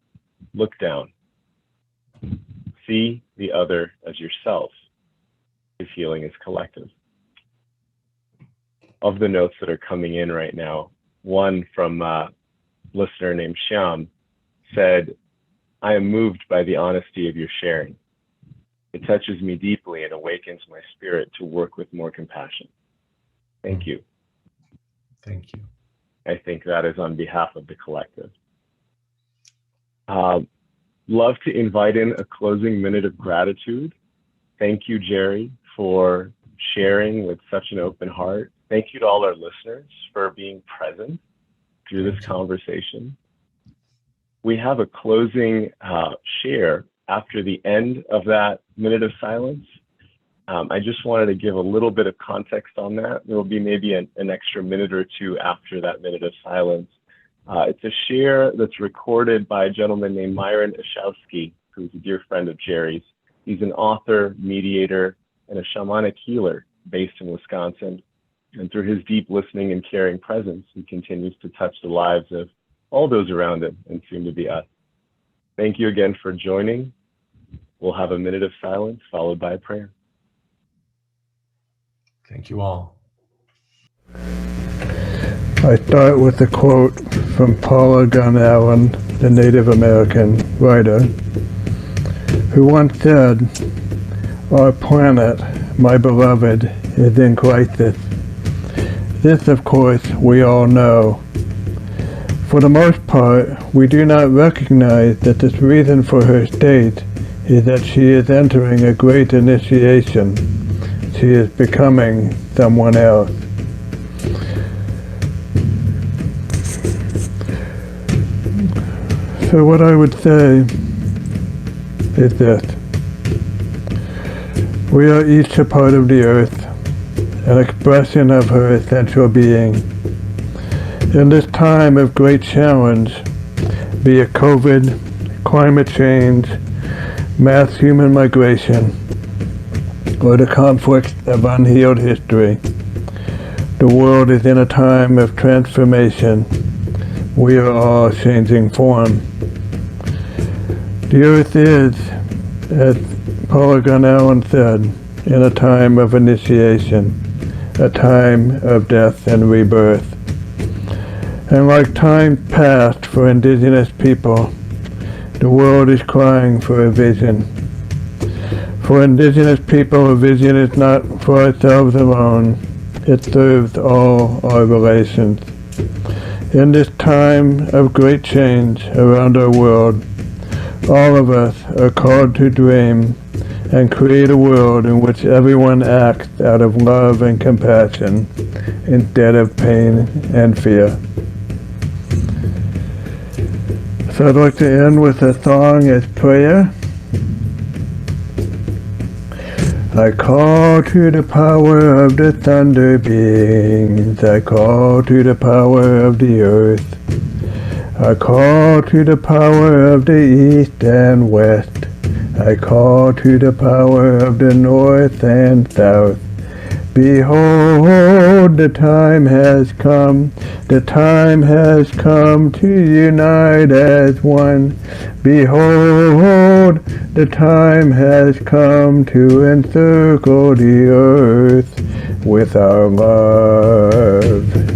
look down. See the other as yourself, if healing is collective. Of the notes that are coming in right now, one from a listener named Shyam said, I am moved by the honesty of your sharing. It touches me deeply and awakens my spirit to work with more compassion. Thank you. Thank you. I think that is on behalf of the collective. Love to invite in a closing minute of gratitude. Thank you, Jerry, for sharing with such an open heart. Thank you to all our listeners for being present through this conversation. We have a closing share after the end of that minute of silence. I just wanted to give a little bit of context on that. There will be maybe an extra minute or two after that minute of silence. It's a share that's recorded by a gentleman named Myron Ishowski, who's a dear friend of Jerry's. He's an author, mediator, and a shamanic healer based in Wisconsin. And through his deep listening and caring presence, he continues to touch the lives of all those around him and soon to be us. Thank you again for joining. We'll have a minute of silence followed by a prayer. Thank you all. I start with a quote from Paula Gunn Allen, the Native American writer, who once said, "Our planet, my beloved, is in crisis. This, of course, we all know. For the most part, we do not recognize that the reason for her state is that she is entering a great initiation. She is becoming someone else. So what I would say is this. We are each a part of the earth, an expression of her essential being. In this time of great challenge, be it COVID, climate change, mass human migration, or the conflicts of unhealed history, the world is in a time of transformation. We are all changing form. The earth is, as Paula Allen said, in a time of initiation, a time of death and rebirth. And like time past for indigenous people, the world is crying for a vision. For indigenous people, a vision is not for ourselves alone. It serves all our relations. In this time of great change around our world, all of us are called to dream and create a world in which everyone acts out of love and compassion instead of pain and fear. So I'd like to end with a song as prayer. I call to the power of the thunder beings. I call to the power of the earth. I call to the power of the east and west. I call to the power of the north and south. Behold, the time has come to unite as one. Behold, the time has come to encircle the earth with our love.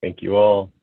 Thank you all.